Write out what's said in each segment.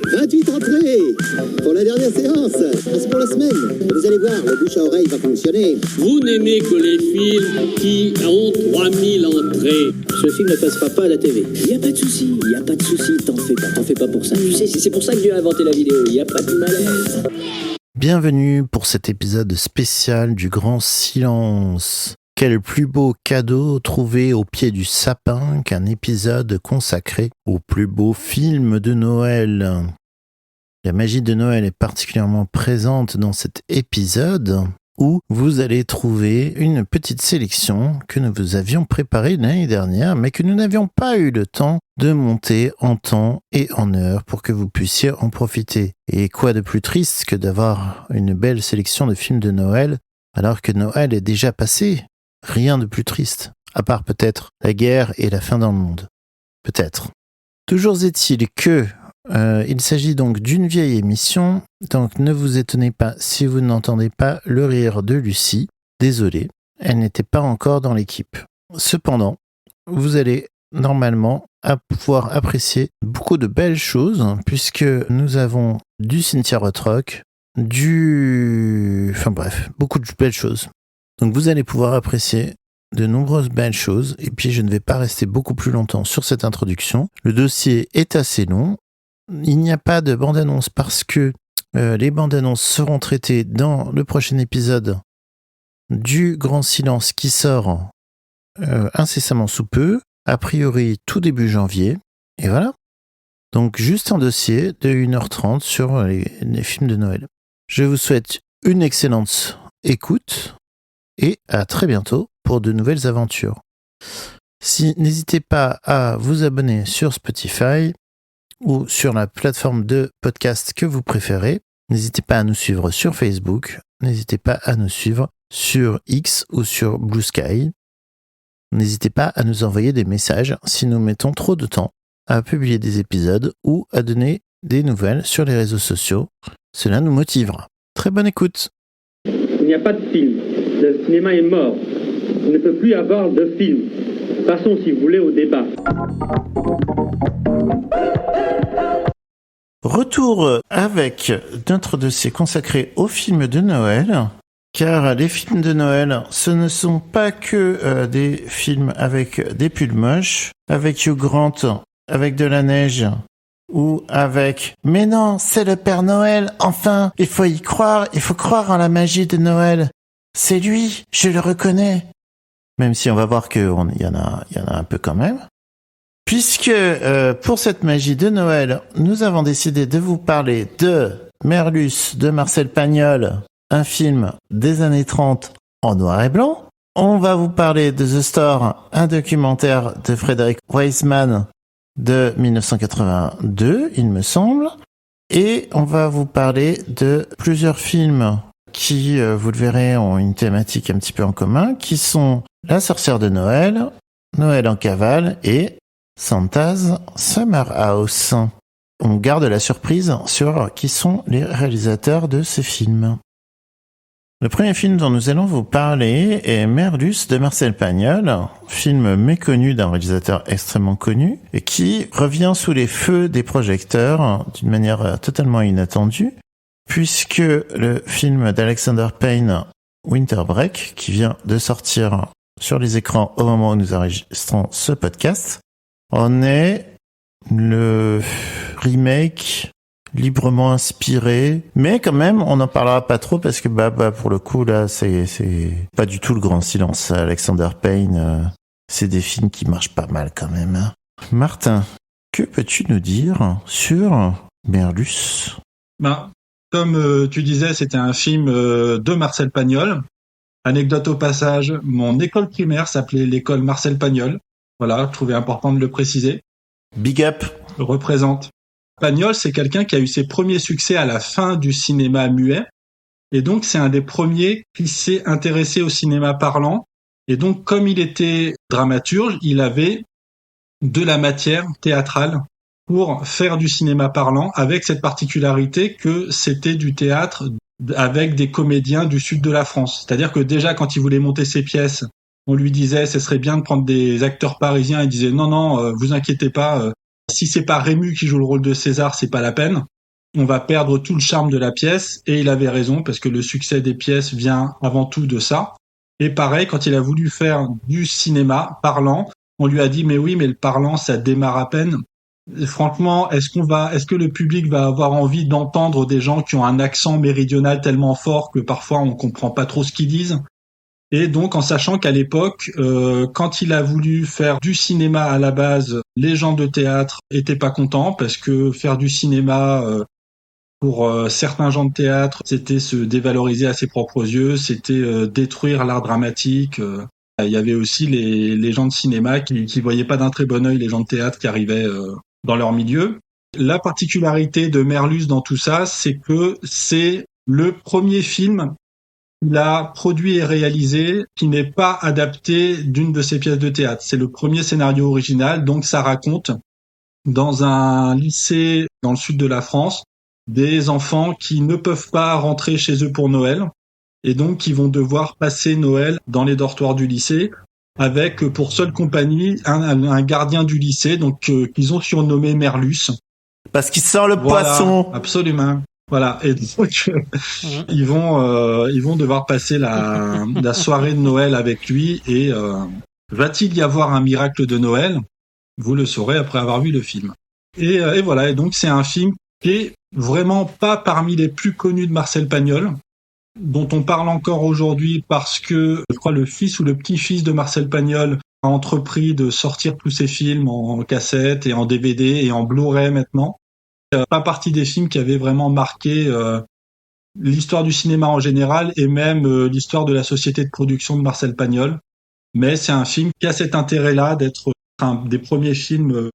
Gratuite entrée pour la dernière séance. C'est pour la semaine. Vous allez voir, le bouche à oreille va fonctionner. Vous n'aimez que les films qui ont 3000 entrées. Ce film ne passera pas à la TV. Il n'y a pas de souci, t'en fais pas pour ça. Tu sais, c'est pour ça que Dieu a inventé la vidéo, il n'y a pas de malaise. Bienvenue pour cet épisode spécial du Grand Silence. Quel plus beau cadeau trouvé au pied du sapin qu'un épisode consacré au plus beau film de Noël. La magie de Noël est particulièrement présente dans cet épisode où vous allez trouver une petite sélection que nous vous avions préparée l'année dernière mais que nous n'avions pas eu le temps de monter en temps et en heure pour que vous puissiez en profiter. Et quoi de plus triste que d'avoir une belle sélection de films de Noël alors que Noël est déjà passé? Rien de plus triste, à part peut-être la guerre et la fin dans le monde. Peut-être. Toujours est-il que il s'agit donc d'une vieille émission, donc ne vous étonnez pas si vous n'entendez pas le rire de Lucie. Désolé, elle n'était pas encore dans l'équipe. Cependant, vous allez normalement pouvoir apprécier beaucoup de belles choses, puisque nous avons du Cynthia Rothrock, beaucoup de belles choses. Donc vous allez pouvoir apprécier de nombreuses belles choses, et puis je ne vais pas rester beaucoup plus longtemps sur cette introduction. Le dossier est assez long. Il n'y a pas de bande-annonce parce que les bandes-annonces seront traitées dans le prochain épisode du Grand Silence qui sort incessamment sous peu, a priori tout début janvier, et voilà. Donc juste un dossier de 1h30 sur les films de Noël. Je vous souhaite une excellente écoute et à très bientôt pour de nouvelles aventures. N'hésitez pas à vous abonner sur Spotify ou sur la plateforme de podcast que vous préférez. N'hésitez pas à nous suivre sur Facebook. N'hésitez pas à nous suivre sur X ou sur Blue Sky. N'hésitez pas à nous envoyer des messages si nous mettons trop de temps à publier des épisodes ou à donner des nouvelles sur les réseaux sociaux. Cela nous motivera. Très bonne écoute. Il n'y a pas de film. Le cinéma est mort. Il ne peut plus y avoir de film. Passons, si vous voulez, au débat. Retour avec notre dossier consacré aux films de Noël, car les films de Noël, ce ne sont pas que des films avec des pulls moches, avec Hugh Grant, avec de la neige, ou avec « Mais non, c'est le Père Noël, enfin, il faut y croire, il faut croire en la magie de Noël. C'est lui, je le reconnais. » Même si on va voir qu'il y en a un peu quand même. Puisque pour cette magie de Noël, nous avons décidé de vous parler de Merluce de Marcel Pagnol, un film des années 30 en noir et blanc. On va vous parler de The Store, un documentaire de Frédéric Wiseman de 1982, il me semble. Et on va vous parler de plusieurs films qui, vous le verrez, ont une thématique un petit peu en commun, qui sont La sorcière de Noël, Noël en cavale et Santa's Summer House. On garde la surprise sur qui sont les réalisateurs de ces films. Le premier film dont nous allons vous parler est Merluce de Marcel Pagnol, film méconnu d'un réalisateur extrêmement connu et qui revient sous les feux des projecteurs d'une manière totalement inattendue, puisque le film d'Alexander Payne, Winter Break, qui vient de sortir sur les écrans au moment où nous enregistrons ce podcast, en est le remake librement inspiré, mais quand même on n'en parlera pas trop parce que pour le coup là c'est pas du tout le Grand Silence. Alexander Payne, c'est des films qui marchent pas mal quand même. Martin, que peux-tu nous dire sur Merluce? Comme tu disais, c'était un film de Marcel Pagnol. Anecdote au passage, mon école primaire s'appelait l'école Marcel Pagnol. Voilà, je trouvais important de le préciser. Big up. Représente. Pagnol, c'est quelqu'un qui a eu ses premiers succès à la fin du cinéma muet. Et donc, c'est un des premiers qui s'est intéressé au cinéma parlant. Et donc, comme il était dramaturge, il avait de la matière théâtrale pour faire du cinéma parlant, avec cette particularité que c'était du théâtre avec des comédiens du sud de la France. C'est-à-dire que déjà, quand il voulait monter ses pièces, on lui disait ce serait bien de prendre des acteurs parisiens. Il disait non, vous inquiétez pas, si c'est pas Rému qui joue le rôle de César, c'est pas la peine. On va perdre tout le charme de la pièce. Et il avait raison, parce que le succès des pièces vient avant tout de ça. Et pareil, quand il a voulu faire du cinéma parlant, on lui a dit, mais oui, mais le parlant, ça démarre à peine. Et franchement, est-ce que le public va avoir envie d'entendre des gens qui ont un accent méridional tellement fort que parfois on comprend pas trop ce qu'ils disent? Et donc, en sachant qu'à l'époque, quand il a voulu faire du cinéma à la base, les gens de théâtre étaient pas contents, parce que faire du cinéma, pour certains gens de théâtre, c'était se dévaloriser à ses propres yeux, c'était détruire l'art dramatique. Il y avait aussi les gens de cinéma qui voyaient pas d'un très bon œil les gens de théâtre qui arrivaient dans leur milieu. La particularité de Merlus dans tout ça, c'est que c'est le premier film qu'il a produit et réalisé qui n'est pas adapté d'une de ses pièces de théâtre. C'est le premier scénario original, donc ça raconte dans un lycée dans le sud de la France des enfants qui ne peuvent pas rentrer chez eux pour Noël et donc qui vont devoir passer Noël dans les dortoirs du lycée avec pour seule compagnie un gardien du lycée, donc qu'ils ont surnommé Merlus. Parce qu'il sort le poisson. Absolument. Voilà. Et donc ils vont devoir passer la soirée de Noël avec lui. Et va-t-il y avoir un miracle de Noël? Vous le saurez après avoir vu le film. Et voilà. Et donc c'est un film qui est vraiment pas parmi les plus connus de Marcel Pagnol, dont on parle encore aujourd'hui parce que, je crois, le fils ou le petit-fils de Marcel Pagnol a entrepris de sortir tous ses films en cassette et en DVD et en Blu-ray maintenant. Pas partie des films qui avaient vraiment marqué l'histoire du cinéma en général et même l'histoire de la société de production de Marcel Pagnol. Mais c'est un film qui a cet intérêt-là d'être un des premiers films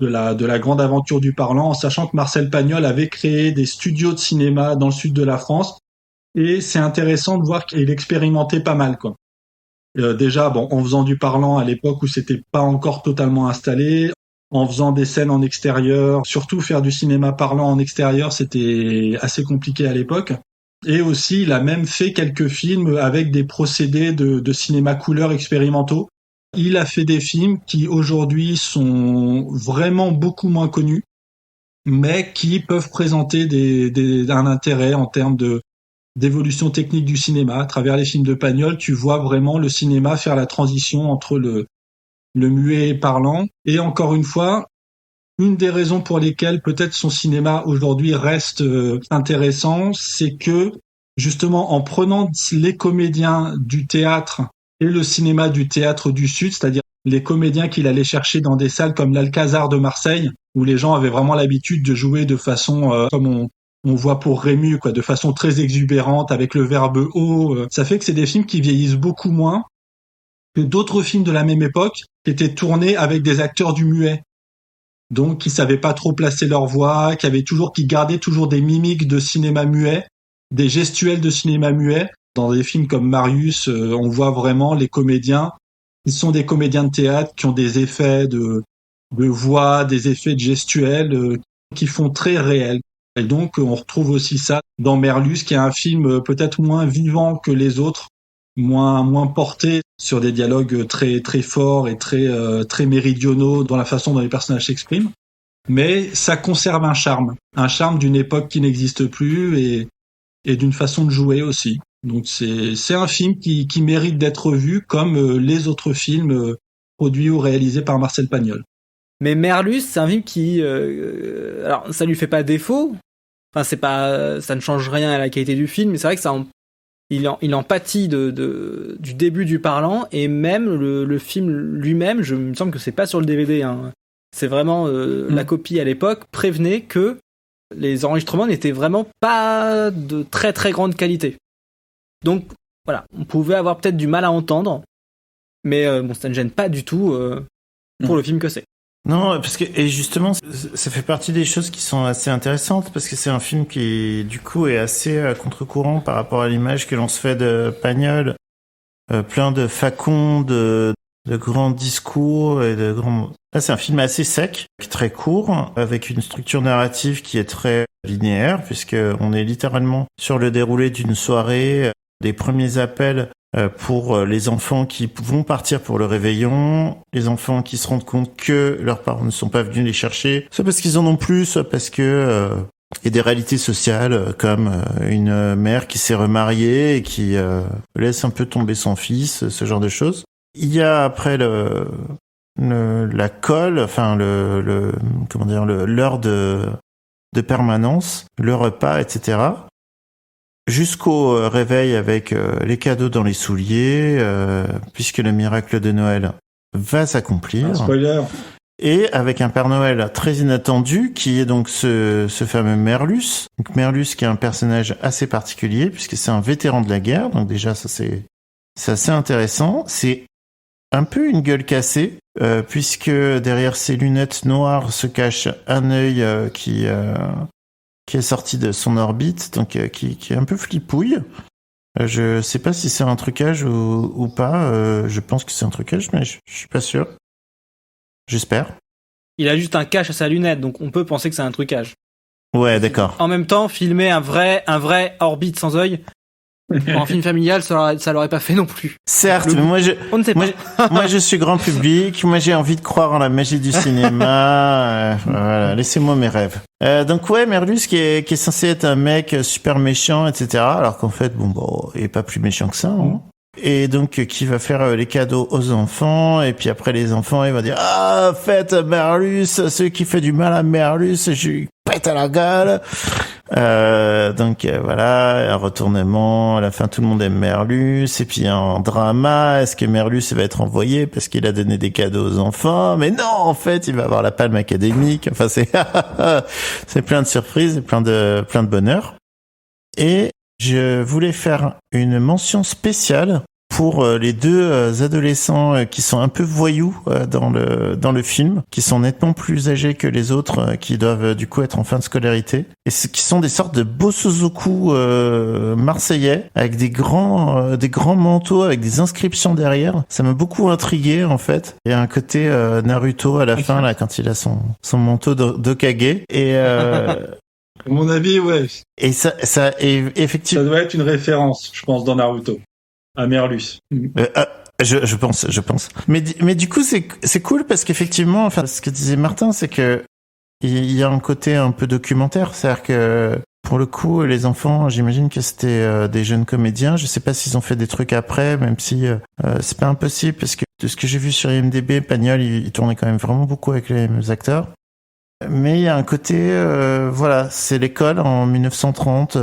de la grande aventure du parlant, en sachant que Marcel Pagnol avait créé des studios de cinéma dans le sud de la France. Et c'est intéressant de voir qu'il expérimentait pas mal, quoi. Déjà, en faisant du parlant à l'époque où c'était pas encore totalement installé, en faisant des scènes en extérieur, surtout faire du cinéma parlant en extérieur, c'était assez compliqué à l'époque. Et aussi, il a même fait quelques films avec des procédés de cinéma couleur expérimentaux. Il a fait des films qui aujourd'hui sont vraiment beaucoup moins connus, mais qui peuvent présenter un intérêt en termes d'évolution technique du cinéma. À travers les films de Pagnol, tu vois vraiment le cinéma faire la transition entre le muet et parlant. Et encore une fois, une des raisons pour lesquelles peut-être son cinéma aujourd'hui reste intéressant, c'est que justement en prenant les comédiens du théâtre et le cinéma du théâtre du Sud, c'est-à-dire les comédiens qu'il allait chercher dans des salles comme l'Alcazar de Marseille, où les gens avaient vraiment l'habitude de jouer de façon comme on voit pour Rému, quoi, de façon très exubérante, avec le verbe haut. Ça fait que c'est des films qui vieillissent beaucoup moins que d'autres films de la même époque qui étaient tournés avec des acteurs du muet. Donc, qui savaient pas trop placer leur voix, qui gardaient toujours des mimiques de cinéma muet, des gestuels de cinéma muet. Dans des films comme Marius, on voit vraiment les comédiens qui sont des comédiens de théâtre qui ont des effets de voix, des effets de gestuels qui font très réels. Et donc, on retrouve aussi ça dans Merlus, qui est un film peut-être moins vivant que les autres, moins porté sur des dialogues très très forts et très méridionaux dans la façon dont les personnages s'expriment. Mais ça conserve un charme d'une époque qui n'existe plus et d'une façon de jouer aussi. Donc c'est un film qui mérite d'être vu comme les autres films produits ou réalisés par Marcel Pagnol. Mais Merlus, c'est un film qui, alors ça lui fait pas défaut. Enfin, ça ne change rien à la qualité du film, mais c'est vrai que il en pâtit du début du parlant, et même le film lui-même, il me semble que c'est pas sur le DVD, hein. C'est vraiment la copie à l'époque prévenait que les enregistrements n'étaient vraiment pas de très très grande qualité. Donc voilà, on pouvait avoir peut-être du mal à entendre, mais ça ne gêne pas du tout pour le film que c'est. Non, parce que, et justement, ça fait partie des choses qui sont assez intéressantes, parce que c'est un film qui, du coup, est assez à contre-courant par rapport à l'image que l'on se fait de Pagnol, plein de facons, de grands discours et de grands... Là, c'est un film assez sec, très court, avec une structure narrative qui est très linéaire, puisque on est littéralement sur le déroulé d'une soirée, des premiers appels pour les enfants qui vont partir pour le réveillon, les enfants qui se rendent compte que leurs parents ne sont pas venus les chercher, soit parce qu'ils en ont plus, soit parce que il y a des réalités sociales comme une mère qui s'est remariée et qui laisse un peu tomber son fils, ce genre de choses. Il y a après la colle, enfin l'heure de permanence, le repas, etc. Jusqu'au réveil avec les cadeaux dans les souliers, puisque le miracle de Noël va s'accomplir. Un spoiler. Et avec un Père Noël très inattendu, qui est donc ce fameux Merlus. Donc Merlus qui est un personnage assez particulier, puisque c'est un vétéran de la guerre. Donc déjà, ça c'est assez intéressant. C'est un peu une gueule cassée, puisque derrière ses lunettes noires se cache un œil qui est sorti de son orbite, donc qui est un peu flipouille. Je sais pas si c'est un trucage ou pas. Je pense que c'est un trucage, mais je suis pas sûr. J'espère. Il a juste un cache à sa lunette, donc on peut penser que c'est un trucage. Ouais, d'accord. En même temps, filmer un vrai orbite sans œil, en film familial, ça l'aurait pas fait non plus. Certes, mais on ne sait pas. moi, je suis grand public. Moi, j'ai envie de croire en la magie du cinéma. Voilà, laissez-moi mes rêves. Donc ouais, Merlus qui est censé être un mec super méchant, etc. Alors qu'en fait, il est pas plus méchant que ça. Hein. Et donc qui va faire les cadeaux aux enfants, et puis après les enfants ils vont dire faites Merlus, celui qui fait du mal à Merlus, je lui pète à la gueule. Donc voilà, un retournement, à la fin tout le monde aime Merlus, et puis un drama, est-ce que Merlus va être envoyé parce qu'il a donné des cadeaux aux enfants? Mais non, en fait il va avoir la palme académique. Enfin c'est plein de surprises et plein de bonheur. Et je voulais faire une mention spéciale pour les deux adolescents qui sont un peu voyous dans le film, qui sont nettement plus âgés que les autres, qui doivent du coup être en fin de scolarité, et qui sont des sortes de Bosozoku marseillais, avec des grands manteaux, avec des inscriptions derrière. Ça m'a beaucoup intrigué en fait. Il y a un côté Naruto à la fin là, quand il a son manteau d'Hokage, et à mon avis, ouais. Et ça effectivement. Ça doit être une référence, je pense, dans Naruto. À Merlus. Je pense. Mais du coup, c'est cool parce qu'effectivement, enfin, ce que disait Martin, c'est que il y a un côté un peu documentaire. C'est-à-dire que, pour le coup, les enfants, j'imagine que c'était des jeunes comédiens. Je sais pas s'ils ont fait des trucs après, même si c'est pas impossible parce que de ce que j'ai vu sur IMDb, Pagnol, il tournait quand même vraiment beaucoup avec les mêmes acteurs. Mais il y a un côté, voilà, c'est l'école en 1930.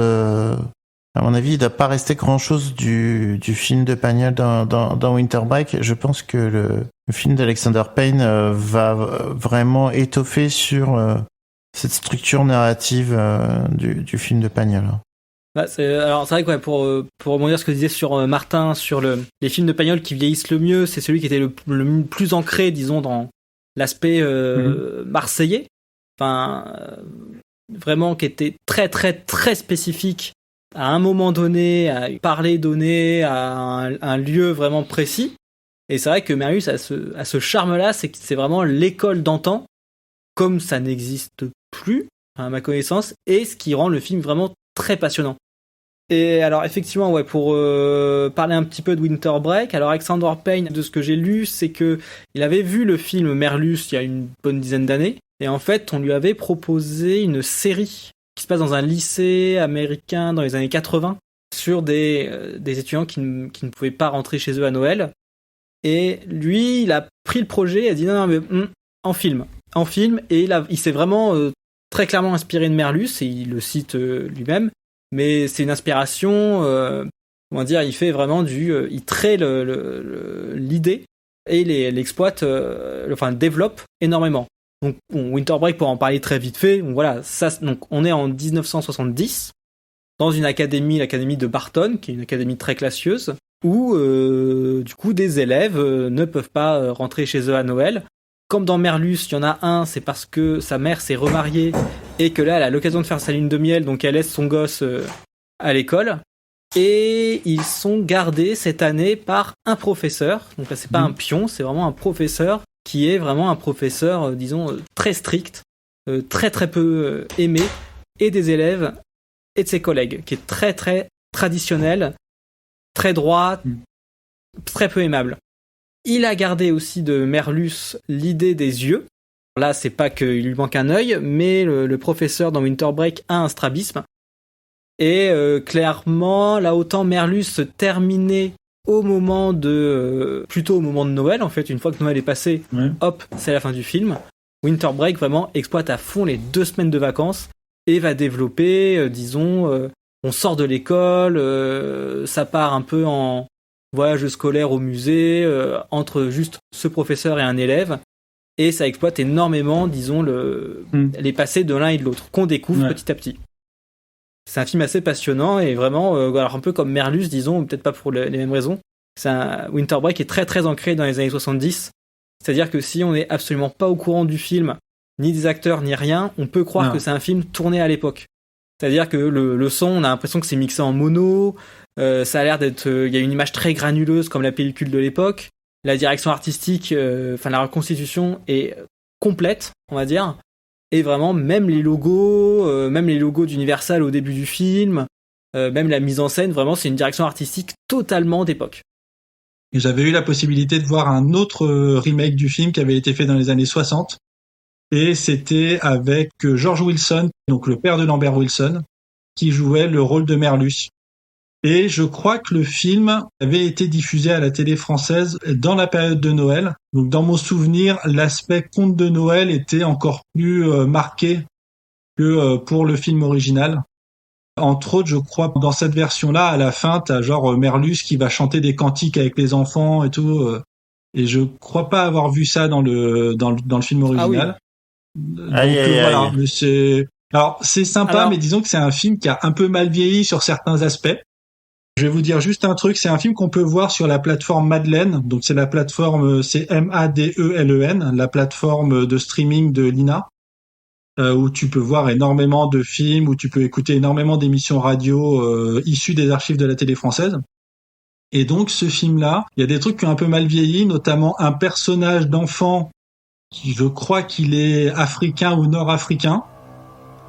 À mon avis, il ne doit pas rester grand-chose du film de Pagnol dans Winter Break. Je pense que le film d'Alexander Payne va vraiment étoffer sur cette structure narrative du film de Pagnol. Bah, c'est vrai que ouais, pour rebondir sur ce que disait sur Martin, sur les films de Pagnol qui vieillissent le mieux, c'est celui qui était le plus ancré, disons, dans l'aspect marseillais. Enfin, vraiment qui était très très très spécifique à un moment donné, à parler donné, à un lieu vraiment précis. Et c'est vrai que Merlus a ce charme-là, c'est que c'est vraiment l'école d'antan, comme ça n'existe plus, à ma connaissance, et ce qui rend le film vraiment très passionnant. Et alors effectivement, ouais, pour parler un petit peu de Winter Break, alors Alexander Payne, de ce que j'ai lu, c'est que il avait vu le film Merlus il y a une bonne dizaine d'années, et en fait, on lui avait proposé une série qui se passe dans un lycée américain dans les années 80, sur des étudiants qui ne pouvaient pas rentrer chez eux à Noël. Et lui, il a pris le projet, il a dit non, mais en film, et il s'est vraiment très clairement inspiré de Merlus, et il le cite lui-même, mais c'est une inspiration, comment dire, il fait vraiment il traite l'idée, et il l'exploite, le développe énormément. Donc, Winter Break, pour en parler très vite fait, donc voilà, donc on est en 1970, dans une académie, l'académie de Barton, qui est une académie très classieuse, où, du coup, des élèves ne peuvent pas rentrer chez eux à Noël. Comme dans Merlus, il y en a un, c'est parce que sa mère s'est remariée, et que là, elle a l'occasion de faire sa lune de miel, donc elle laisse son gosse à l'école. Et ils sont gardés cette année par un professeur, donc là, c'est pas un pion, c'est vraiment un professeur, qui est vraiment un professeur, disons, très strict, très très peu aimé, et des élèves et de ses collègues, qui est très très traditionnel, très droit, très peu aimable. Il a gardé aussi de Merlus l'idée des yeux. Là, c'est pas qu'il lui manque un œil, mais le professeur dans Winter Break a un strabisme. Et clairement, là, autant Merlus se terminait plutôt au moment de Noël, en fait, une fois que Noël est passé, hop, c'est la fin du film. Winter Break vraiment exploite à fond les 2 semaines de vacances et va développer, on sort de l'école, ça part un peu en voyage scolaire au musée, entre juste ce professeur et un élève, et ça exploite énormément, les passés de l'un et de l'autre, qu'on découvre petit à petit. C'est un film assez passionnant, et vraiment, alors un peu comme Merlus, disons, peut-être pas pour les mêmes raisons. Winter Break est très très ancré dans les années 70, c'est-à-dire que si on n'est absolument pas au courant du film, ni des acteurs, ni rien, on peut croire que c'est un film tourné à l'époque. C'est-à-dire que le son, on a l'impression que c'est mixé en mono, ça a l'air d'être... Il y a une image très granuleuse comme la pellicule de l'époque, la direction artistique, la reconstitution est complète, on va dire, et vraiment, même les logos d'Universal au début du film, même la mise en scène, vraiment, c'est une direction artistique totalement d'époque. Et j'avais eu la possibilité de voir un autre remake du film qui avait été fait dans les années 60, et c'était avec George Wilson, donc le père de Lambert Wilson, qui jouait le rôle de Merlus. Et je crois que le film avait été diffusé à la télé française dans la période de Noël. Donc dans mon souvenir, l'aspect conte de Noël était encore plus marqué que pour le film original. Entre autres, je crois, dans cette version-là, à la fin, t'as genre Merlus qui va chanter des cantiques avec les enfants et tout. Et je crois pas avoir vu ça dans le film original. Ah oui. Donc voilà, mais c'est sympa, mais disons que c'est un film qui a un peu mal vieilli sur certains aspects. Je vais vous dire juste un truc, c'est un film qu'on peut voir sur la plateforme Madeleine. Donc c'est la plateforme, c'est Madelen, la plateforme de streaming de l'INA. Où tu peux voir énormément de films, où tu peux écouter énormément d'émissions radio issues des archives de la télé française. Et donc ce film-là, il y a des trucs qui ont un peu mal vieilli, notamment un personnage d'enfant qui, je crois qu'il est africain ou nord-africain,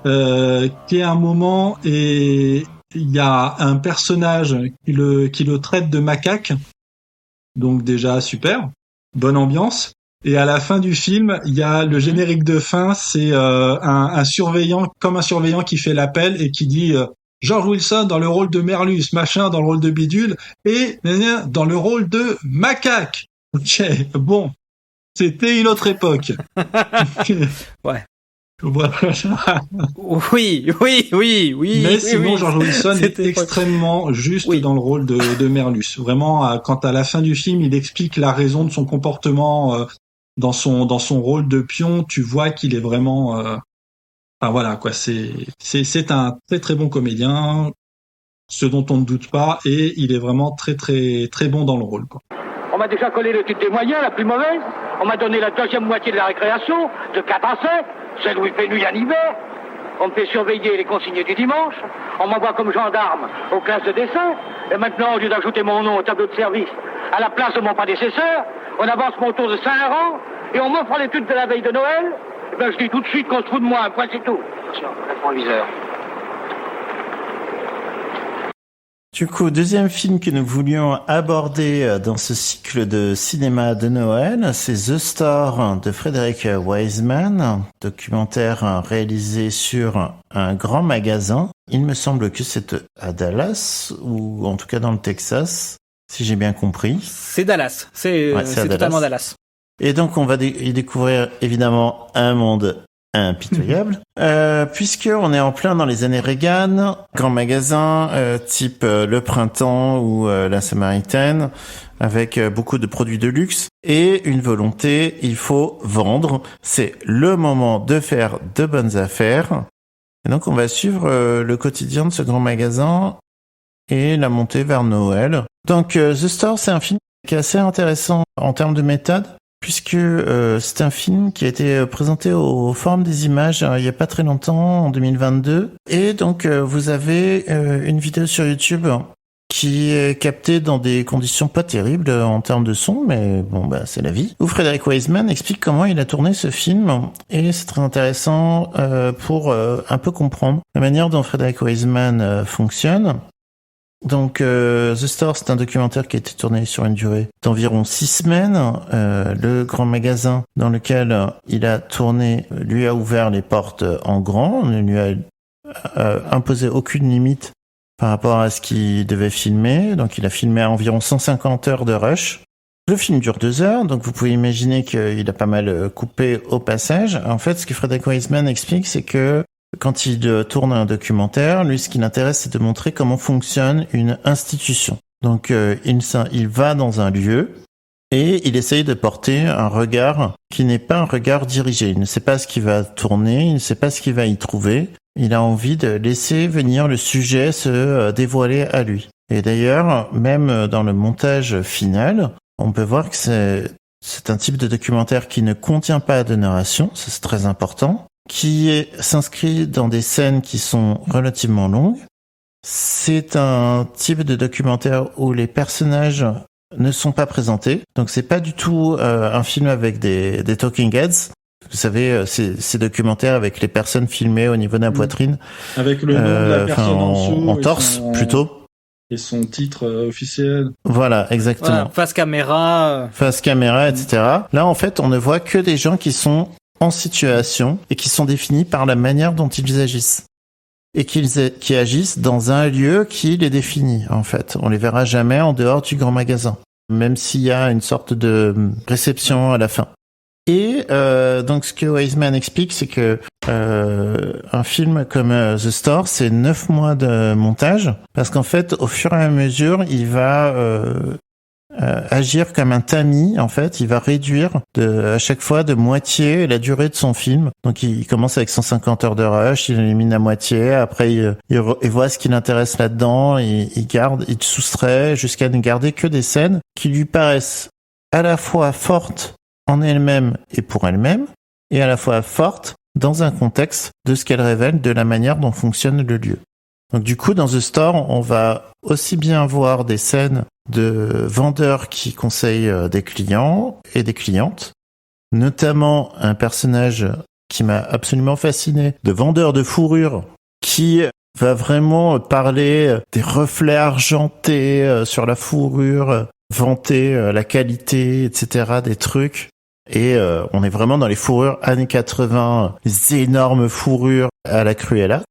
qui à un moment, et il y a un personnage qui le traite de macaque, donc déjà super, bonne ambiance. Et à la fin du film, il y a le générique de fin, c'est un surveillant qui fait l'appel et qui dit George Wilson dans le rôle de Merlus, machin dans le rôle de Bidule, et dans le rôle de macaque. Ok, bon, c'était une autre époque. Ouais. Voilà. Oui. Mais sinon, George Wilson est C'était extrêmement juste dans le rôle de Merlus. Vraiment, quand à la fin du film, il explique la raison de son comportement dans son rôle de pion, tu vois qu'il est vraiment... Enfin voilà, quoi. C'est un très très bon comédien, ce dont on ne doute pas, et il est vraiment très très très bon dans le rôle, quoi. On m'a déjà collé le titre des moyens, la plus mauvaise. On m'a donné la deuxième moitié de la récréation, de 4 à 7, celle où il fait nuit en hiver. On me fait surveiller les consignes du dimanche. On m'envoie comme gendarme aux classes de dessin. Et maintenant, au lieu d'ajouter mon nom au tableau de service à la place de mon prédécesseur, on avance mon tour de 5 rangs et on m'offre l'étude de la veille de Noël. Et ben, je dis tout de suite qu'on se fout de moi, un point c'est tout. Attention, réponds le viseur. Du coup, deuxième film que nous voulions aborder dans ce cycle de cinéma de Noël, c'est The Store de Frederick Wiseman, documentaire réalisé sur un grand magasin. Il me semble que c'est à Dallas, ou en tout cas dans le Texas, si j'ai bien compris. C'est Dallas, c'est totalement Dallas. Et donc on va y découvrir évidemment un monde impitoyable, puisque on est en plein dans les années Reagan, grand magasin type Le Printemps ou La Samaritaine, avec beaucoup de produits de luxe et une volonté, il faut vendre, c'est le moment de faire de bonnes affaires. Et donc on va suivre le quotidien de ce grand magasin et la montée vers Noël. Donc The Store, c'est un film qui est assez intéressant en termes de méthode, puisque c'est un film qui a été présenté au Forum des Images il y a pas très longtemps, en 2022. Et donc vous avez une vidéo sur YouTube qui est captée dans des conditions pas terribles en termes de son, mais bon, bah c'est la vie, où Frederick Wiseman explique comment il a tourné ce film, et c'est très intéressant pour un peu comprendre la manière dont Frederick Wiseman fonctionne. Donc The Store, c'est un documentaire qui a été tourné sur une durée d'environ 6 semaines. Le grand magasin dans lequel il a tourné lui a ouvert les portes en grand, ne lui a imposé aucune limite par rapport à ce qu'il devait filmer. Donc il a filmé à environ 150 heures de rush. Le film dure 2 heures, donc vous pouvez imaginer qu'il a pas mal coupé au passage. En fait, ce que Frederick Wiseman explique, c'est que quand il tourne un documentaire, lui, ce qui l'intéresse, c'est de montrer comment fonctionne une institution. Donc, il va dans un lieu et il essaye de porter un regard qui n'est pas un regard dirigé. Il ne sait pas ce qu'il va tourner, il ne sait pas ce qu'il va y trouver. Il a envie de laisser venir le sujet se dévoiler à lui. Et d'ailleurs, même dans le montage final, on peut voir que c'est un type de documentaire qui ne contient pas de narration, ça c'est très important, qui s'inscrit dans des scènes qui sont relativement longues. C'est un type de documentaire où les personnages ne sont pas présentés, donc c'est pas du tout un film avec des talking heads. Vous savez, ces documentaires avec les personnes filmées au niveau de la poitrine, avec le nom de la personne en dessous, en torse plutôt. Et son titre officiel. Voilà, exactement. Ouais, face caméra, etc. Là, en fait, on ne voit que des gens qui sont en situation et qui sont définis par la manière dont ils agissent. Et qui agissent dans un lieu qui les définit, en fait. On les verra jamais en dehors du grand magasin. Même s'il y a une sorte de réception à la fin. Et donc ce que Wiseman explique, c'est que un film comme The Store, c'est 9 mois de montage, parce qu'en fait, au fur et à mesure, il va agir comme un tamis. En fait, il va réduire à chaque fois de moitié la durée de son film. Donc il commence avec 150 heures de rush, il élimine à moitié, après il voit ce qui l'intéresse là-dedans, il soustrait jusqu'à ne garder que des scènes qui lui paraissent à la fois fortes en elle-même et pour elle-même, et à la fois forte dans un contexte de ce qu'elle révèle de la manière dont fonctionne le lieu. Donc du coup, dans The Store, on va aussi bien voir des scènes de vendeurs qui conseillent des clients et des clientes, notamment un personnage qui m'a absolument fasciné, de vendeur de fourrure, qui va vraiment parler des reflets argentés sur la fourrure, vanter la qualité, etc., des trucs. Et on est vraiment dans les fourrures années 80, les énormes fourrures à la Cruella.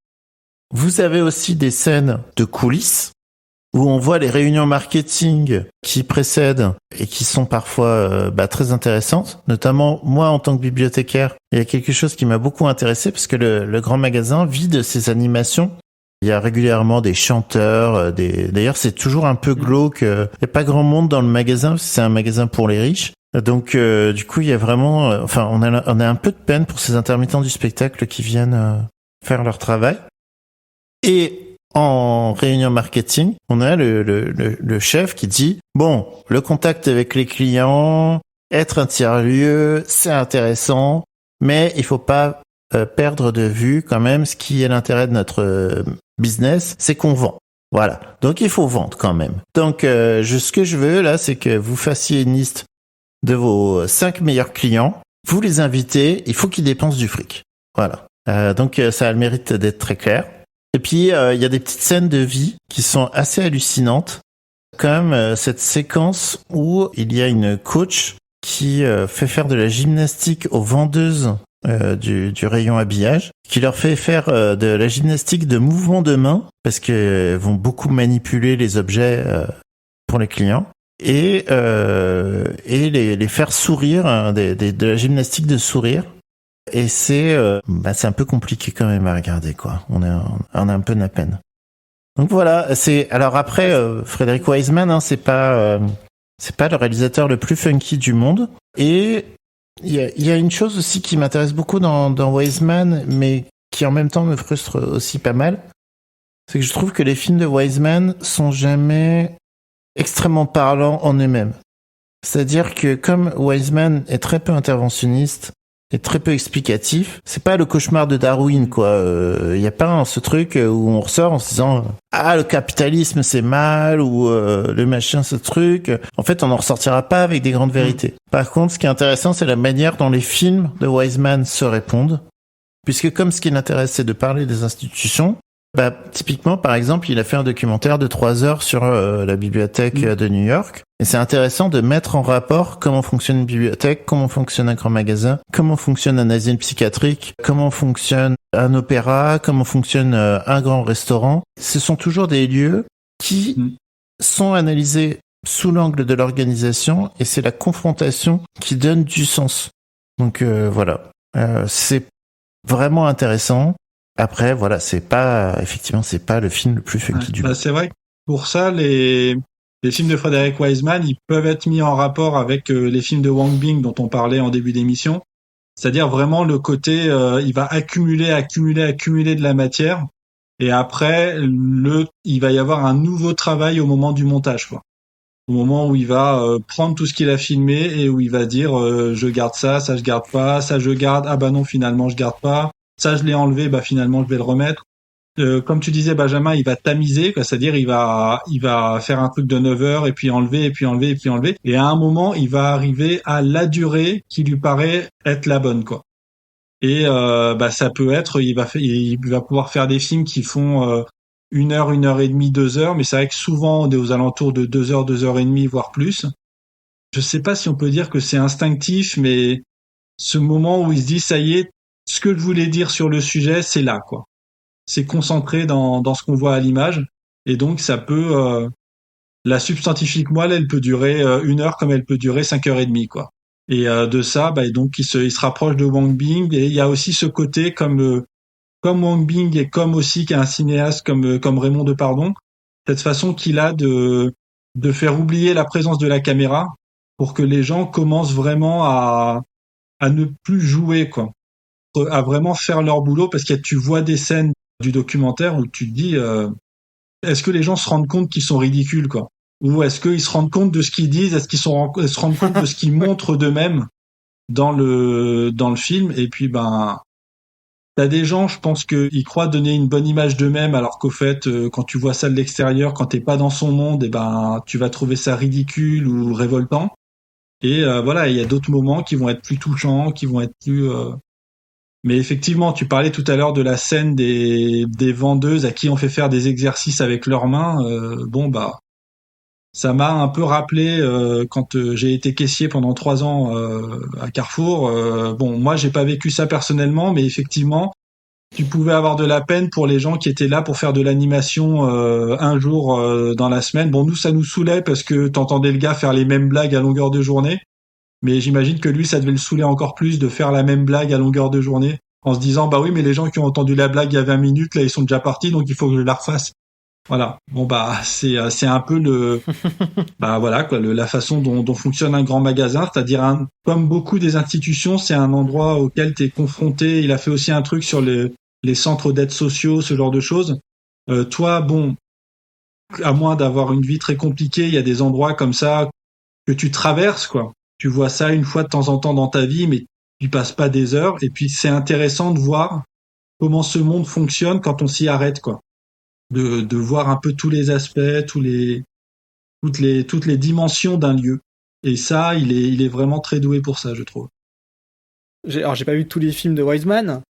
Vous avez aussi des scènes de coulisses où on voit les réunions marketing qui précèdent et qui sont parfois très intéressantes. Notamment, moi, en tant que bibliothécaire, il y a quelque chose qui m'a beaucoup intéressé parce que le grand magasin vit de ses animations. Il y a régulièrement des chanteurs, d'ailleurs c'est toujours un peu glauque. Il n'y a pas grand monde dans le magasin parce que c'est un magasin pour les riches. Donc du coup il y a vraiment, on a un peu de peine pour ces intermittents du spectacle qui viennent faire leur travail. Et en réunion marketing, on a le chef qui dit bon, le contact avec les clients, être un tiers-lieu, c'est intéressant, mais il faut pas perdre de vue quand même ce qui est l'intérêt de notre business, c'est qu'on vend. Voilà. Donc il faut vendre quand même. Donc ce que je veux là, c'est que vous fassiez une liste de vos 5 meilleurs clients, vous les invitez, il faut qu'ils dépensent du fric. Voilà. Donc ça a le mérite d'être très clair. Et puis il y a des petites scènes de vie qui sont assez hallucinantes, comme cette séquence où il y a une coach qui fait faire de la gymnastique aux vendeuses du rayon habillage, qui leur fait faire de la gymnastique de mouvement de main, parce qu'elles vont beaucoup manipuler les objets pour les clients, et les faire sourire, de la gymnastique de sourire. Et c'est un peu compliqué quand même à regarder, quoi. On a un peu de la peine. Donc voilà, alors après Frederick Wiseman, c'est pas le réalisateur le plus funky du monde. Et il y a une chose aussi qui m'intéresse beaucoup dans Wiseman, mais qui en même temps me frustre aussi pas mal, c'est que je trouve que les films de Wiseman sont jamais extrêmement parlants en eux-mêmes. C'est-à-dire que comme Wiseman est très peu interventionniste et très peu explicatif, c'est pas le cauchemar de Darwin, quoi. Y a pas ce truc où on ressort en se disant le capitalisme c'est mal, ou le machin ce truc. En fait, on n'en ressortira pas avec des grandes vérités. Par contre, ce qui est intéressant, c'est la manière dont les films de Wiseman se répondent, puisque comme ce qui l'intéresse, c'est de parler des institutions, Typiquement, par exemple, il a fait un documentaire de 3 heures sur la bibliothèque de New York. Et c'est intéressant de mettre en rapport comment fonctionne une bibliothèque, comment fonctionne un grand magasin, comment fonctionne un asile psychiatrique, comment fonctionne un opéra, comment fonctionne un grand restaurant. Ce sont toujours des lieux qui sont analysés sous l'angle de l'organisation, et c'est la confrontation qui donne du sens. Donc voilà, c'est vraiment intéressant. Après, voilà, c'est pas le film le plus funky du monde. C'est vrai que pour ça, les films de Frédéric Wiseman, ils peuvent être mis en rapport avec les films de Wang Bing dont on parlait en début d'émission. C'est-à-dire vraiment le côté, il va accumuler de la matière, et après, il va y avoir un nouveau travail au moment du montage, quoi. Au moment où il va prendre tout ce qu'il a filmé et où il va dire, je garde ça je garde pas, ça je garde, ah bah non, finalement je garde pas. Ça, je l'ai enlevé, bah finalement, je vais le remettre. Comme tu disais, Benjamin, il va tamiser, quoi, c'est-à-dire il va faire un truc de 9 heures et puis enlever, et puis enlever, et puis enlever. Et à un moment, il va arriver à la durée qui lui paraît être la bonne, quoi. Et ça peut être, il va pouvoir faire des films qui font 1 heure, 1 heure et demie, 2 heures, mais c'est vrai que souvent, on est aux alentours de 2 heures, 2 heures et demie, voire plus. Je sais pas si on peut dire que c'est instinctif, mais ce moment où il se dit, ça y est, ce que je voulais dire sur le sujet, c'est là, quoi. C'est concentré dans ce qu'on voit à l'image. Et donc, ça peut... la substantifique moelle, elle peut durer 1 heure comme elle peut durer 5 heures et demie, quoi. Et de ça, donc, il se rapproche de Wang Bing. Et il y a aussi ce côté, comme Wang Bing et comme aussi qu'un cinéaste comme Raymond Depardon, cette façon qu'il a de faire oublier la présence de la caméra pour que les gens commencent vraiment à ne plus jouer, quoi. À vraiment faire leur boulot, parce que tu vois des scènes du documentaire où tu te dis est-ce que les gens se rendent compte qu'ils sont ridicules, quoi, ou est-ce qu'ils se rendent compte de ce qu'ils disent, est-ce qu'ils se rendent compte de ce qu'ils montrent d'eux-mêmes dans le film. Et puis t'as des gens, je pense qu'ils croient donner une bonne image d'eux-mêmes, alors qu'au fait quand tu vois ça de l'extérieur, quand t'es pas dans son monde, et tu vas trouver ça ridicule ou révoltant. Et voilà, il y a d'autres moments qui vont être plus touchants, qui vont être plus Mais effectivement, tu parlais tout à l'heure de la scène des vendeuses à qui on fait faire des exercices avec leurs mains. Ça m'a un peu rappelé quand j'ai été caissier pendant 3 ans à Carrefour. Moi, j'ai pas vécu ça personnellement, mais effectivement, tu pouvais avoir de la peine pour les gens qui étaient là pour faire de l'animation un jour dans la semaine. Bon, nous, ça nous saoulait parce que t'entendais le gars faire les mêmes blagues à longueur de journée. Mais j'imagine que lui, ça devait le saouler encore plus de faire la même blague à longueur de journée, en se disant, bah oui, mais les gens qui ont entendu la blague il y a 20 minutes, là, ils sont déjà partis, donc il faut que je la refasse. Voilà. C'est un peu la façon dont fonctionne un grand magasin, c'est-à-dire comme beaucoup des institutions, c'est un endroit auquel t'es confronté. Il a fait aussi un truc sur les centres d'aide sociaux, ce genre de choses. Toi, à moins d'avoir une vie très compliquée, il y a des endroits comme ça que tu traverses, quoi. Tu vois ça une fois de temps en temps dans ta vie, mais tu passes pas des heures. Et puis c'est intéressant de voir comment ce monde fonctionne quand on s'y arrête, quoi. De voir un peu tous les aspects, toutes les dimensions d'un lieu. Et ça, il est vraiment très doué pour ça, je trouve. J'ai pas vu tous les films de Wiseman,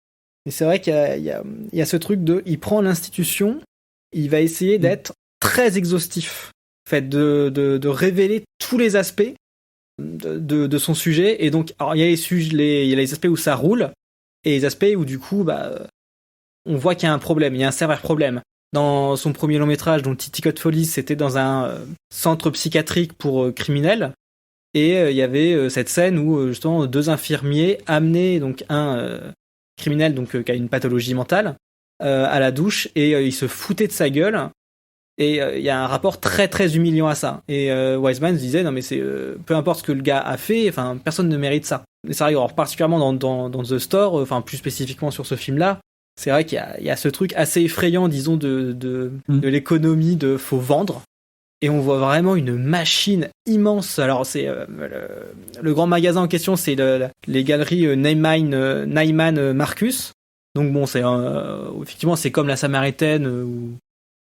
mais c'est vrai qu'il y a ce truc il prend l'institution, il va essayer d'être très exhaustif, en fait, de révéler tous les aspects de son sujet. Et donc, alors, il y a les aspects où ça roule, et les aspects où du coup, on voit qu'il y a un problème, il y a un sévère problème. Dans son premier long métrage, donc Titicoat Follies, c'était dans un centre psychiatrique pour criminels, et il y avait cette scène où justement 2 infirmiers amenaient donc un criminel qui a une pathologie mentale à la douche, et ils se foutaient de sa gueule. Et il y a un rapport très très humiliant à ça. Et Wiseman se disait, non mais c'est peu importe ce que le gars a fait, enfin personne ne mérite ça. Et c'est vrai, alors, particulièrement dans The Store, enfin plus spécifiquement sur ce film-là, c'est vrai qu'il y a ce truc assez effrayant, disons, de l'économie de faut vendre. Et on voit vraiment une machine immense. Alors c'est le grand magasin en question, c'est les galeries Neiman Marcus. Donc c'est effectivement c'est comme la Samaritaine ou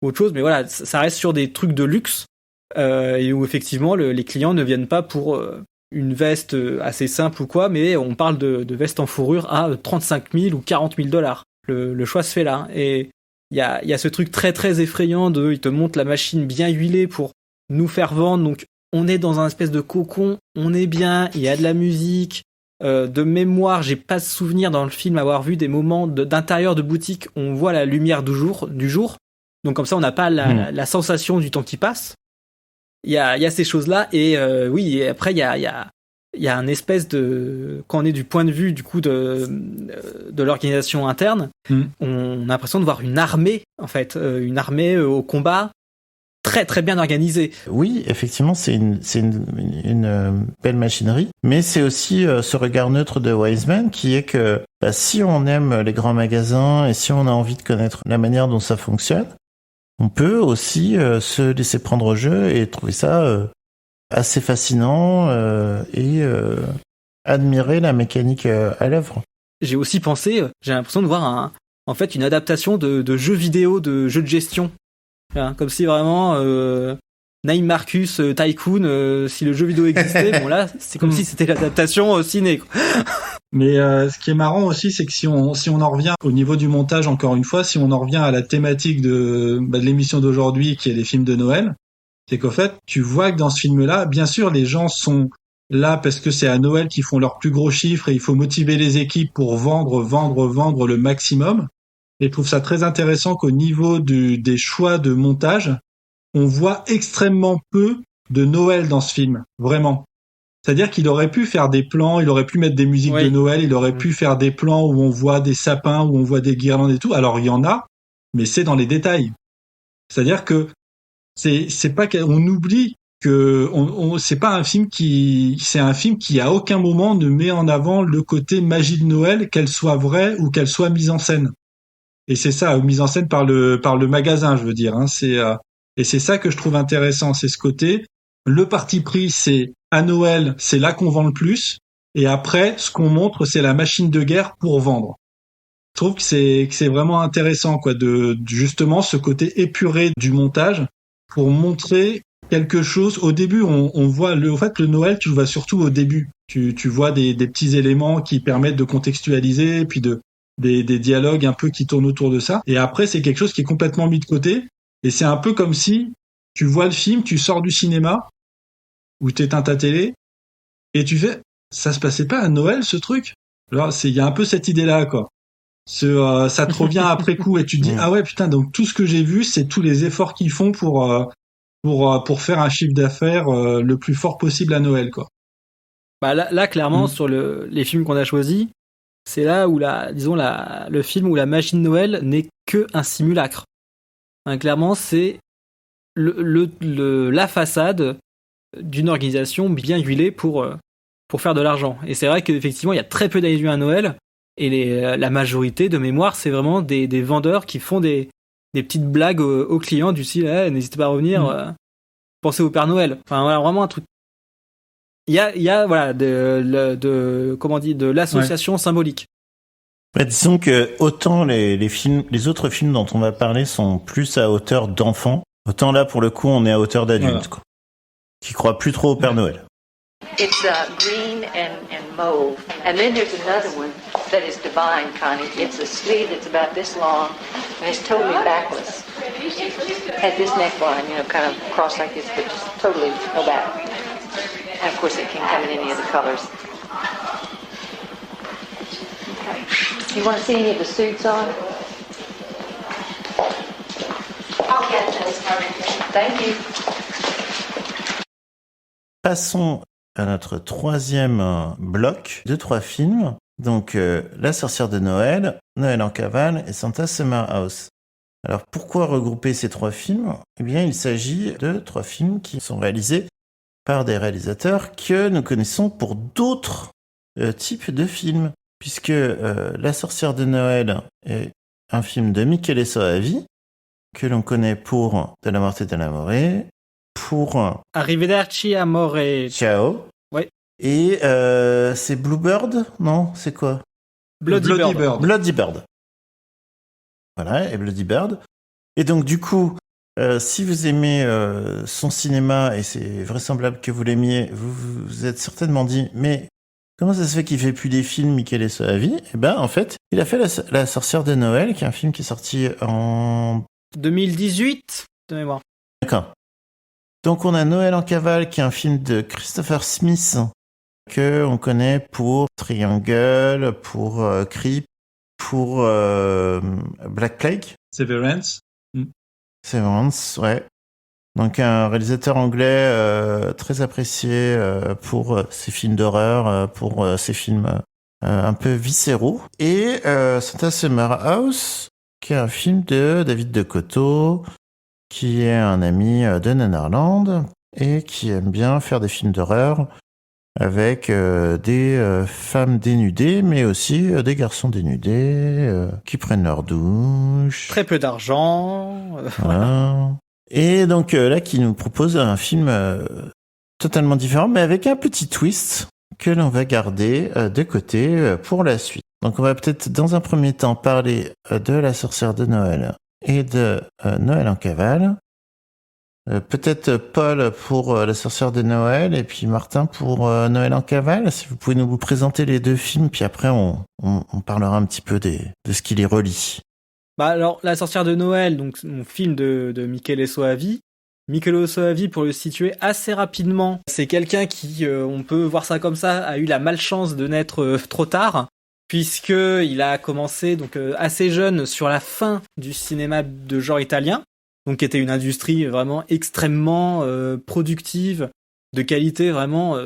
autre chose, mais voilà, ça reste sur des trucs de luxe et où effectivement les clients ne viennent pas pour une veste assez simple ou quoi, mais on parle de vestes en fourrure à 35 000 ou 40 000 $. Le choix se fait là, et il y a ce truc très très effrayant il te montre la machine bien huilée pour nous faire vendre. Donc on est dans un espèce de cocon, on est bien, il y a de la musique. De mémoire, j'ai pas de souvenir dans le film avoir vu des moments d'intérieur de boutique où on voit la lumière du jour. Donc comme ça, on n'a pas la sensation du temps qui passe. Il y a ces choses-là et oui. Et après, il y a un espèce de quand on est du point de vue du coup de l'organisation interne, on a l'impression de voir une armée en fait, une armée au combat. Très très bien organisé. Oui, effectivement, c'est une belle machinerie, mais c'est aussi ce regard neutre de Wiseman qui est que si on aime les grands magasins et si on a envie de connaître la manière dont ça fonctionne, on peut aussi se laisser prendre au jeu et trouver ça assez fascinant et admirer la mécanique à l'œuvre. J'ai aussi pensé, j'ai l'impression de voir en fait une adaptation de jeux vidéo, de jeux de gestion. Comme si vraiment Nine Marcus Tycoon, si le jeu vidéo existait, bon là, c'est comme si c'était l'adaptation ciné. Quoi. Mais ce qui est marrant aussi, c'est que si on en revient au niveau du montage, encore une fois, si on en revient à la thématique de l'émission d'aujourd'hui, qui est les films de Noël, c'est qu'en fait, tu vois que dans ce film-là, bien sûr, les gens sont là parce que c'est à Noël qu'ils font leurs plus gros chiffres et il faut motiver les équipes pour vendre le maximum. Et je trouve ça très intéressant qu'au niveau des choix de montage, on voit extrêmement peu de Noël dans ce film, vraiment. C'est-à-dire qu'il aurait pu faire des plans, il aurait pu mettre des musiques de Noël, il aurait pu faire des plans où on voit des sapins, où on voit des guirlandes et tout. Alors il y en a, mais c'est dans les détails. C'est-à-dire que c'est pas qu'on oublie que c'est pas un film c'est un film qui à aucun moment ne met en avant le côté magie de Noël, qu'elle soit vraie ou qu'elle soit mise en scène. Et c'est ça, mise en scène par le magasin, je veux dire. Hein, et c'est ça que je trouve intéressant, c'est ce côté. Le parti pris, c'est à Noël, c'est là qu'on vend le plus. Et après, ce qu'on montre, c'est la machine de guerre pour vendre. Je trouve que c'est vraiment intéressant, quoi, de justement ce côté épuré du montage pour montrer quelque chose. Au début, on voit le Noël, tu le vois surtout au début. Tu vois des petits éléments qui permettent de contextualiser, et puis des dialogues un peu qui tournent autour de ça. Et après, c'est quelque chose qui est complètement mis de côté. Et c'est un peu comme si tu vois le film, tu sors du cinéma, ou t'éteins ta télé, et tu fais, ça se passait pas à Noël, ce truc? Alors, il y a un peu cette idée-là, quoi. Ça te revient après coup, et tu te dis, ah ouais, putain, donc tout ce que j'ai vu, c'est tous les efforts qu'ils font pour faire un chiffre d'affaires, le plus fort possible à Noël, quoi. Bah là clairement, sur les films qu'on a choisis, c'est là où le film où la magie de Noël n'est que un simulacre. Clairement, c'est la façade d'une organisation bien huilée pour faire de l'argent. Et c'est vrai qu'effectivement, il y a très peu d'allusions à Noël, et la majorité de mémoire, c'est vraiment des vendeurs qui font des petites blagues aux clients du style n'hésitez pas à revenir, pensez au Père Noël. Enfin voilà, vraiment un truc. Il y a voilà de l'association symbolique. Bah, disons que autant les autres films dont on va parler sont plus à hauteur d'enfants, autant là pour le coup on est à hauteur d'adultes, quoi, qui croient plus trop au Père Noël. It's green and mauve, and then there's another one that is divine, Connie. It's a sleeve that's about this long, and it's totally backless. Has this neckline, kind of crossed like this, but just totally no back. And of course, it can come in any of the colors. Okay. You want to see any of the suits on? I'll get those. Thank you. Passons à notre troisième bloc de 3 films. Donc, La sorcière de Noël, Noël en cavale et Santa Summer House. Alors, pourquoi regrouper ces 3 films? Eh bien, il s'agit de 3 films qui sont réalisés par des réalisateurs que nous connaissons pour d'autres types de films. Puisque La sorcière de Noël est un film de Michele Soavi, que l'on connaît pour De la morte et de l'amore, pour Arrivederci amore. Ciao. Ouais. Et c'est Bluebird? Non, c'est quoi? Bloody Bird. Bloody Bird. Voilà, et Bloody Bird. Et donc du coup, si vous aimez son cinéma, et c'est vraisemblable que vous l'aimiez, vous vous êtes certainement dit, mais comment ça se fait qu'il fait plus des films, Michele Soavi? Eh ben, en fait, il a fait La sorcière de Noël, qui est un film qui est sorti en 2018, de mémoire. D'accord. Donc on a Noël en cavale, qui est un film de Christopher Smith, que on connaît pour Triangle, pour Creep, pour Black Plague. Severance. Severance, ouais. Donc un réalisateur anglais très apprécié pour ses films d'horreur, pour ses films un peu viscéraux. Et Santa Summer House, qui est un film de David de Coteau, qui est un ami de Nanarland et qui aime bien faire des films d'horreur avec des femmes dénudées, mais aussi des garçons dénudés qui prennent leur douche. Très peu d'argent. Voilà. Et donc là, qui nous propose un film totalement différent, mais avec un petit twist que l'on va garder de côté pour la suite. Donc on va peut-être dans un premier temps parler de La sorcière de Noël et de Noël en cavale. Peut-être Paul pour La sorcière de Noël et puis Martin pour Noël en cavale. Si vous pouvez nous présenter les deux films, puis après on parlera un petit peu de ce qui les relie. Bah alors, La sorcière de Noël, donc mon film de Michele Soavi. Michele Soavi, pour le situer assez rapidement, c'est quelqu'un qui, on peut voir ça comme ça, a eu la malchance de naître trop tard, puisque il a commencé donc assez jeune sur la fin du cinéma de genre italien, donc qui était une industrie vraiment extrêmement productive, de qualité vraiment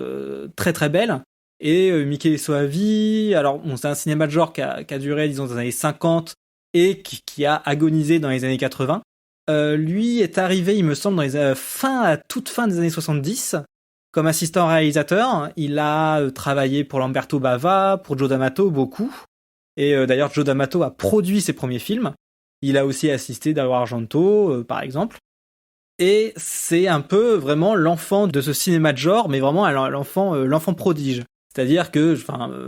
très très belle. Et Michele Soavi, alors bon, c'est un cinéma de genre qui a duré, disons, dans les années 50 et qui a agonisé dans les années 80. Lui est arrivé, il me semble, dans les toute fin des années 70, comme assistant réalisateur. Il a travaillé pour Lamberto Bava, pour Joe D'Amato, beaucoup. Et d'ailleurs, Joe D'Amato a produit ses premiers films. Il a aussi assisté Dario Argento, par exemple. Et c'est un peu vraiment l'enfant de ce cinéma de genre, mais vraiment l'enfant prodige. C'est-à-dire que,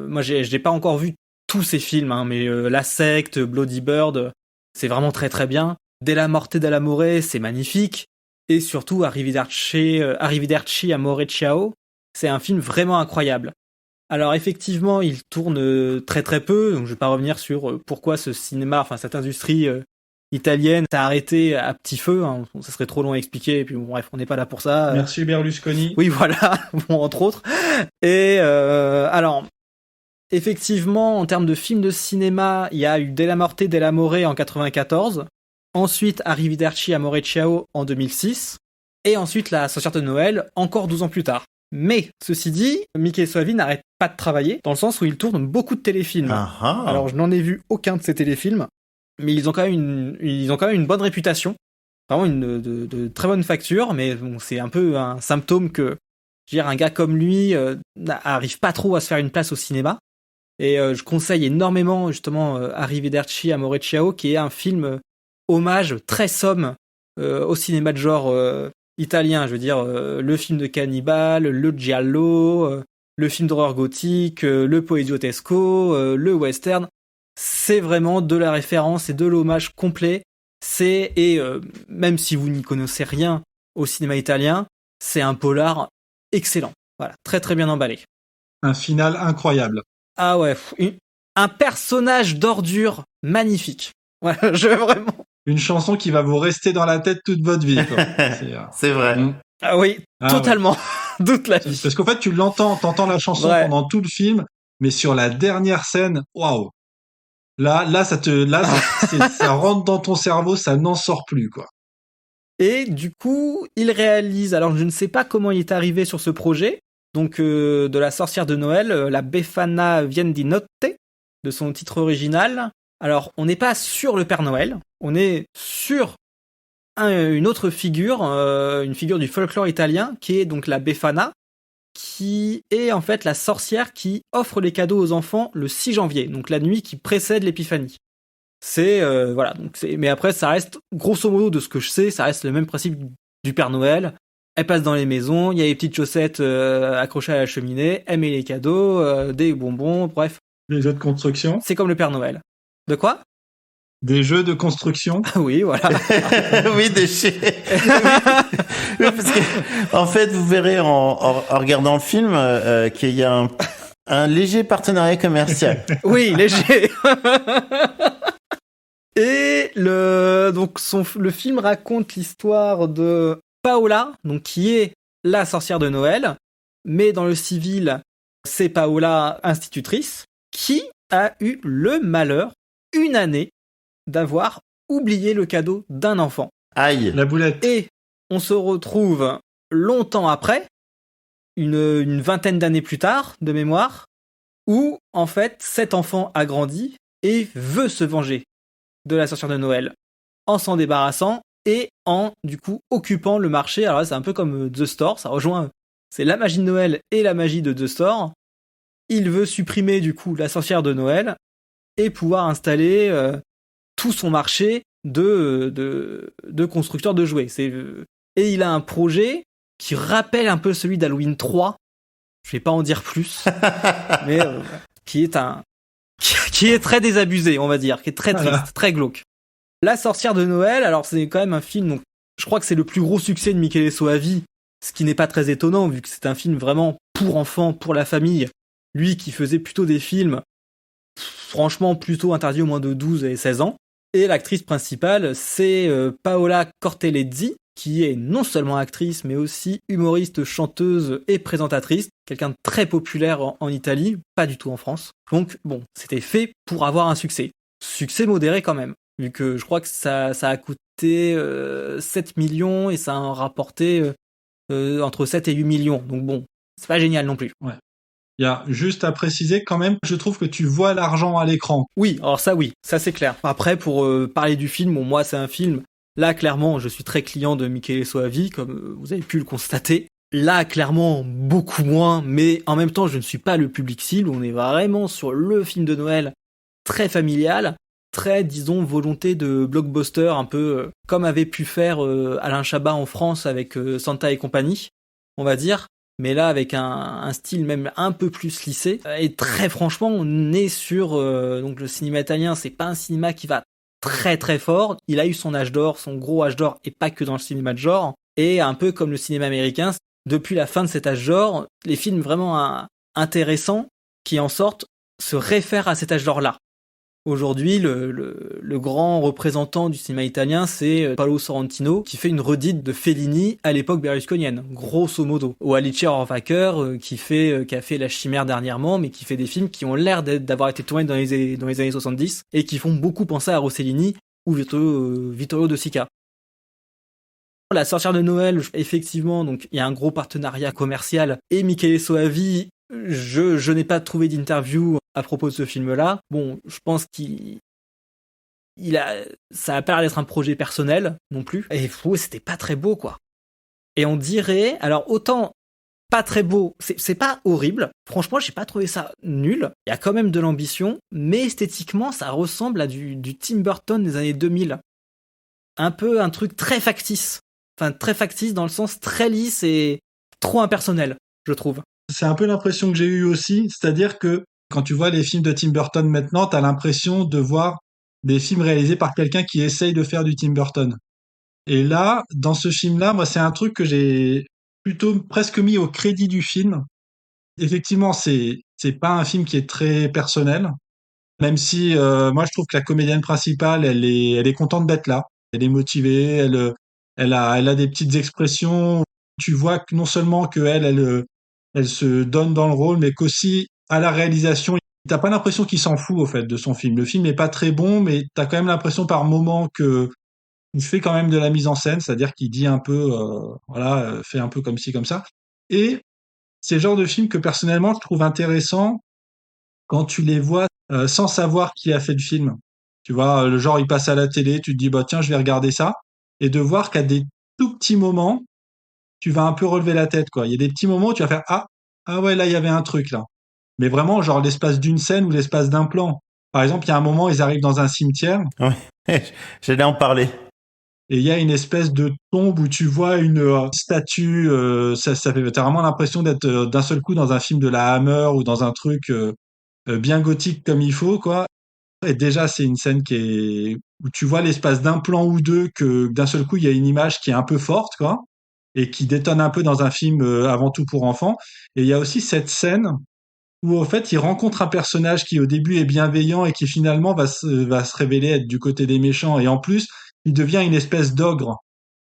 moi, j'ai pas encore vu tous ces films, hein, mais La Secte, Bloody Bird, c'est vraiment très très bien. Della Morte dell'Amore, c'est magnifique. Et surtout, Arrivederci Amore Ciao, c'est un film vraiment incroyable. Alors effectivement, il tourne très très peu, donc je vais pas revenir sur pourquoi ce cinéma, cette industrie italienne s'est arrêtée à petit feu, hein. Ça serait trop long à expliquer, et puis bon, bref, on n'est pas là pour ça. Merci Berlusconi. Oui, voilà, bon, entre autres. Et alors, effectivement, en termes de films de cinéma, il y a eu Della Morte dell'Amore en 94, ensuite Arrivederci Amore Ciao en 2006, et ensuite La sorcière de Noël, encore 12 ans plus tard. Mais, ceci dit, Michele Soavi n'arrête pas de travailler, dans le sens où il tourne beaucoup de téléfilms. Alors, je n'en ai vu aucun de ces téléfilms, mais ils ont quand même une bonne réputation, vraiment de très bonne facture, mais bon, c'est un peu un symptôme que, je veux dire, un gars comme lui n'arrive pas trop à se faire une place au cinéma. Et je conseille énormément, justement, Arrivederci Amore Ciao, qui est un film hommage très somme au cinéma de genre italien. Je veux dire, le film de cannibale, le giallo, le film d'horreur gothique, le poliziotesco, le western. C'est vraiment de la référence et de l'hommage complet. Même si vous n'y connaissez rien au cinéma italien, c'est un polar excellent. Voilà, très très bien emballé. Un final incroyable. Ah ouais, un personnage d'ordure magnifique. Voilà, vraiment. Une chanson qui va vous rester dans la tête toute votre vie, quoi. C'est vrai. Ah oui, totalement. Ouais. Toute la vie. Parce qu'en fait, t'entends la chanson pendant tout le film, mais sur la dernière scène, waouh. Là, ça rentre dans ton cerveau, ça n'en sort plus, quoi. Et du coup, il réalise, alors je ne sais pas comment il est arrivé sur ce projet, donc de La sorcière de Noël, la Befana Vien di Notte, de son titre original. Alors, on n'est pas sur le Père Noël, on est sur une autre figure, une figure du folklore italien, qui est donc la Befana, qui est en fait la sorcière qui offre les cadeaux aux enfants le 6 janvier, donc la nuit qui précède l'épiphanie. Voilà, mais après ça reste, grosso modo de ce que je sais, ça reste le même principe du Père Noël. Elle passe dans les maisons, il y a les petites chaussettes accrochées à la cheminée, elle met les cadeaux, des bonbons, bref. Les jeux de construction. C'est comme le Père Noël. De quoi ? Des jeux de construction. Ah oui, voilà. Oui, oui, parce que, en fait, vous verrez en regardant le film qu'il y a Un léger partenariat commercial. Oui, léger. Et le film raconte l'histoire de Paola, donc qui est la sorcière de Noël, mais dans le civil, c'est Paola, institutrice, qui a eu le malheur, une année, d'avoir oublié le cadeau d'un enfant. Aïe. La boulette. Et on se retrouve longtemps après, une vingtaine d'années plus tard, de mémoire, où, en fait, cet enfant a grandi et veut se venger de la sorcière de Noël, en s'en débarrassant et en, du coup, occupant le marché. Alors là, c'est un peu comme The Store, ça rejoint, c'est la magie de Noël et la magie de The Store. Il veut supprimer, du coup, la sorcière de Noël et pouvoir installer tout son marché de constructeurs de jouets. Et il a un projet qui rappelle un peu celui d'Halloween 3. Je vais pas en dire plus, mais qui est très désabusé, on va dire, qui est très triste, très glauque. La sorcière de Noël, alors c'est quand même un film, donc je crois que c'est le plus gros succès de Michele Soavi, ce qui n'est pas très étonnant vu que c'est un film vraiment pour enfants, pour la famille. Lui qui faisait plutôt des films, franchement plutôt interdits aux moins de 12 et 16 ans. Et l'actrice principale, c'est Paola Cortellesi, qui est non seulement actrice, mais aussi humoriste, chanteuse et présentatrice. Quelqu'un de très populaire en Italie, pas du tout en France. Donc, bon, c'était fait pour avoir un succès. Succès modéré quand même, vu que je crois que ça a coûté 7 millions et ça a rapporté entre 7 et 8 millions. Donc bon, c'est pas génial non plus. Ouais. Il y a juste à préciser quand même, je trouve que tu vois l'argent à l'écran. Oui, ça c'est clair. Après, pour parler du film, bon, moi c'est un film. Là, clairement, je suis très client de Michele Soavi, comme vous avez pu le constater. Là, clairement, beaucoup moins, mais en même temps, je ne suis pas le public cible. On est vraiment sur le film de Noël très familial, très, disons, volonté de blockbuster, un peu comme avait pu faire Alain Chabat en France avec Santa et compagnie, on va dire. Mais là, avec un style même un peu plus lissé. Et très franchement, on est sur donc le cinéma italien, c'est pas un cinéma qui va très très fort. Il a eu son âge d'or, son gros âge d'or, et pas que dans le cinéma de genre. Et un peu comme le cinéma américain, depuis la fin de cet âge d'or, les films vraiment intéressants qui en sortent se réfèrent à cet âge d'or-là. Aujourd'hui, le grand représentant du cinéma italien, c'est Paolo Sorrentino, qui fait une redite de Fellini à l'époque berlusconienne, grosso modo. Ou Alice Rohrwacher, qui a fait La Chimère dernièrement, mais qui fait des films qui ont l'air d'avoir été tournés dans les années 70, et qui font beaucoup penser à Rossellini ou Vittorio De Sica. La sorcière de Noël, effectivement, donc il y a un gros partenariat commercial, et Michele Soavi, je n'ai pas trouvé d'interview à propos de ce film-là. Bon, je pense ça a pas l'air d'être un projet personnel non plus. Et c'était pas très beau, quoi. Et on dirait, alors autant pas très beau, c'est pas horrible. Franchement, j'ai pas trouvé ça nul. Il y a quand même de l'ambition, mais esthétiquement, ça ressemble à du Tim Burton des années 2000. Un peu un truc très factice. Enfin, très factice dans le sens très lisse et trop impersonnel, je trouve. C'est un peu l'impression que j'ai eue aussi, c'est-à-dire que quand tu vois les films de Tim Burton maintenant, t'as l'impression de voir des films réalisés par quelqu'un qui essaye de faire du Tim Burton. Et là, dans ce film-là, moi, c'est un truc que j'ai plutôt presque mis au crédit du film. Effectivement, c'est pas un film qui est très personnel, même si moi, je trouve que la comédienne principale, elle est contente d'être là. Elle est motivée, elle a des petites expressions. Tu vois que non seulement que elle se donne dans le rôle, mais qu'aussi à la réalisation, t'as pas l'impression qu'il s'en fout au fait de son film. Le film est pas très bon, mais t'as quand même l'impression par moment que il fait quand même de la mise en scène, c'est-à-dire qu'il dit un peu, fait un peu comme ci comme ça. Et c'est le genre de film que personnellement je trouve intéressant quand tu les vois sans savoir qui a fait le film. Tu vois, le genre il passe à la télé, tu te dis bah tiens je vais regarder ça, et de voir qu'à des tout petits moments tu vas un peu relever la tête, quoi. Il y a des petits moments où tu vas faire ah ouais, là il y avait un truc là. Mais vraiment genre l'espace d'une scène ou l'espace d'un plan. Par exemple, il y a un moment ils arrivent dans un cimetière. Ouais, j'allais en parler. Et il y a une espèce de tombe où tu vois une statue. Ça fait t'as vraiment l'impression d'être d'un seul coup dans un film de la Hammer ou dans un truc bien gothique comme il faut, quoi. Et déjà c'est une scène où tu vois l'espace d'un plan ou deux que d'un seul coup il y a une image qui est un peu forte, quoi, et qui détonne un peu dans un film avant tout pour enfants. Et il y a aussi cette scène où en fait il rencontre un personnage qui au début est bienveillant et qui finalement va se révéler être du côté des méchants, et en plus il devient une espèce d'ogre.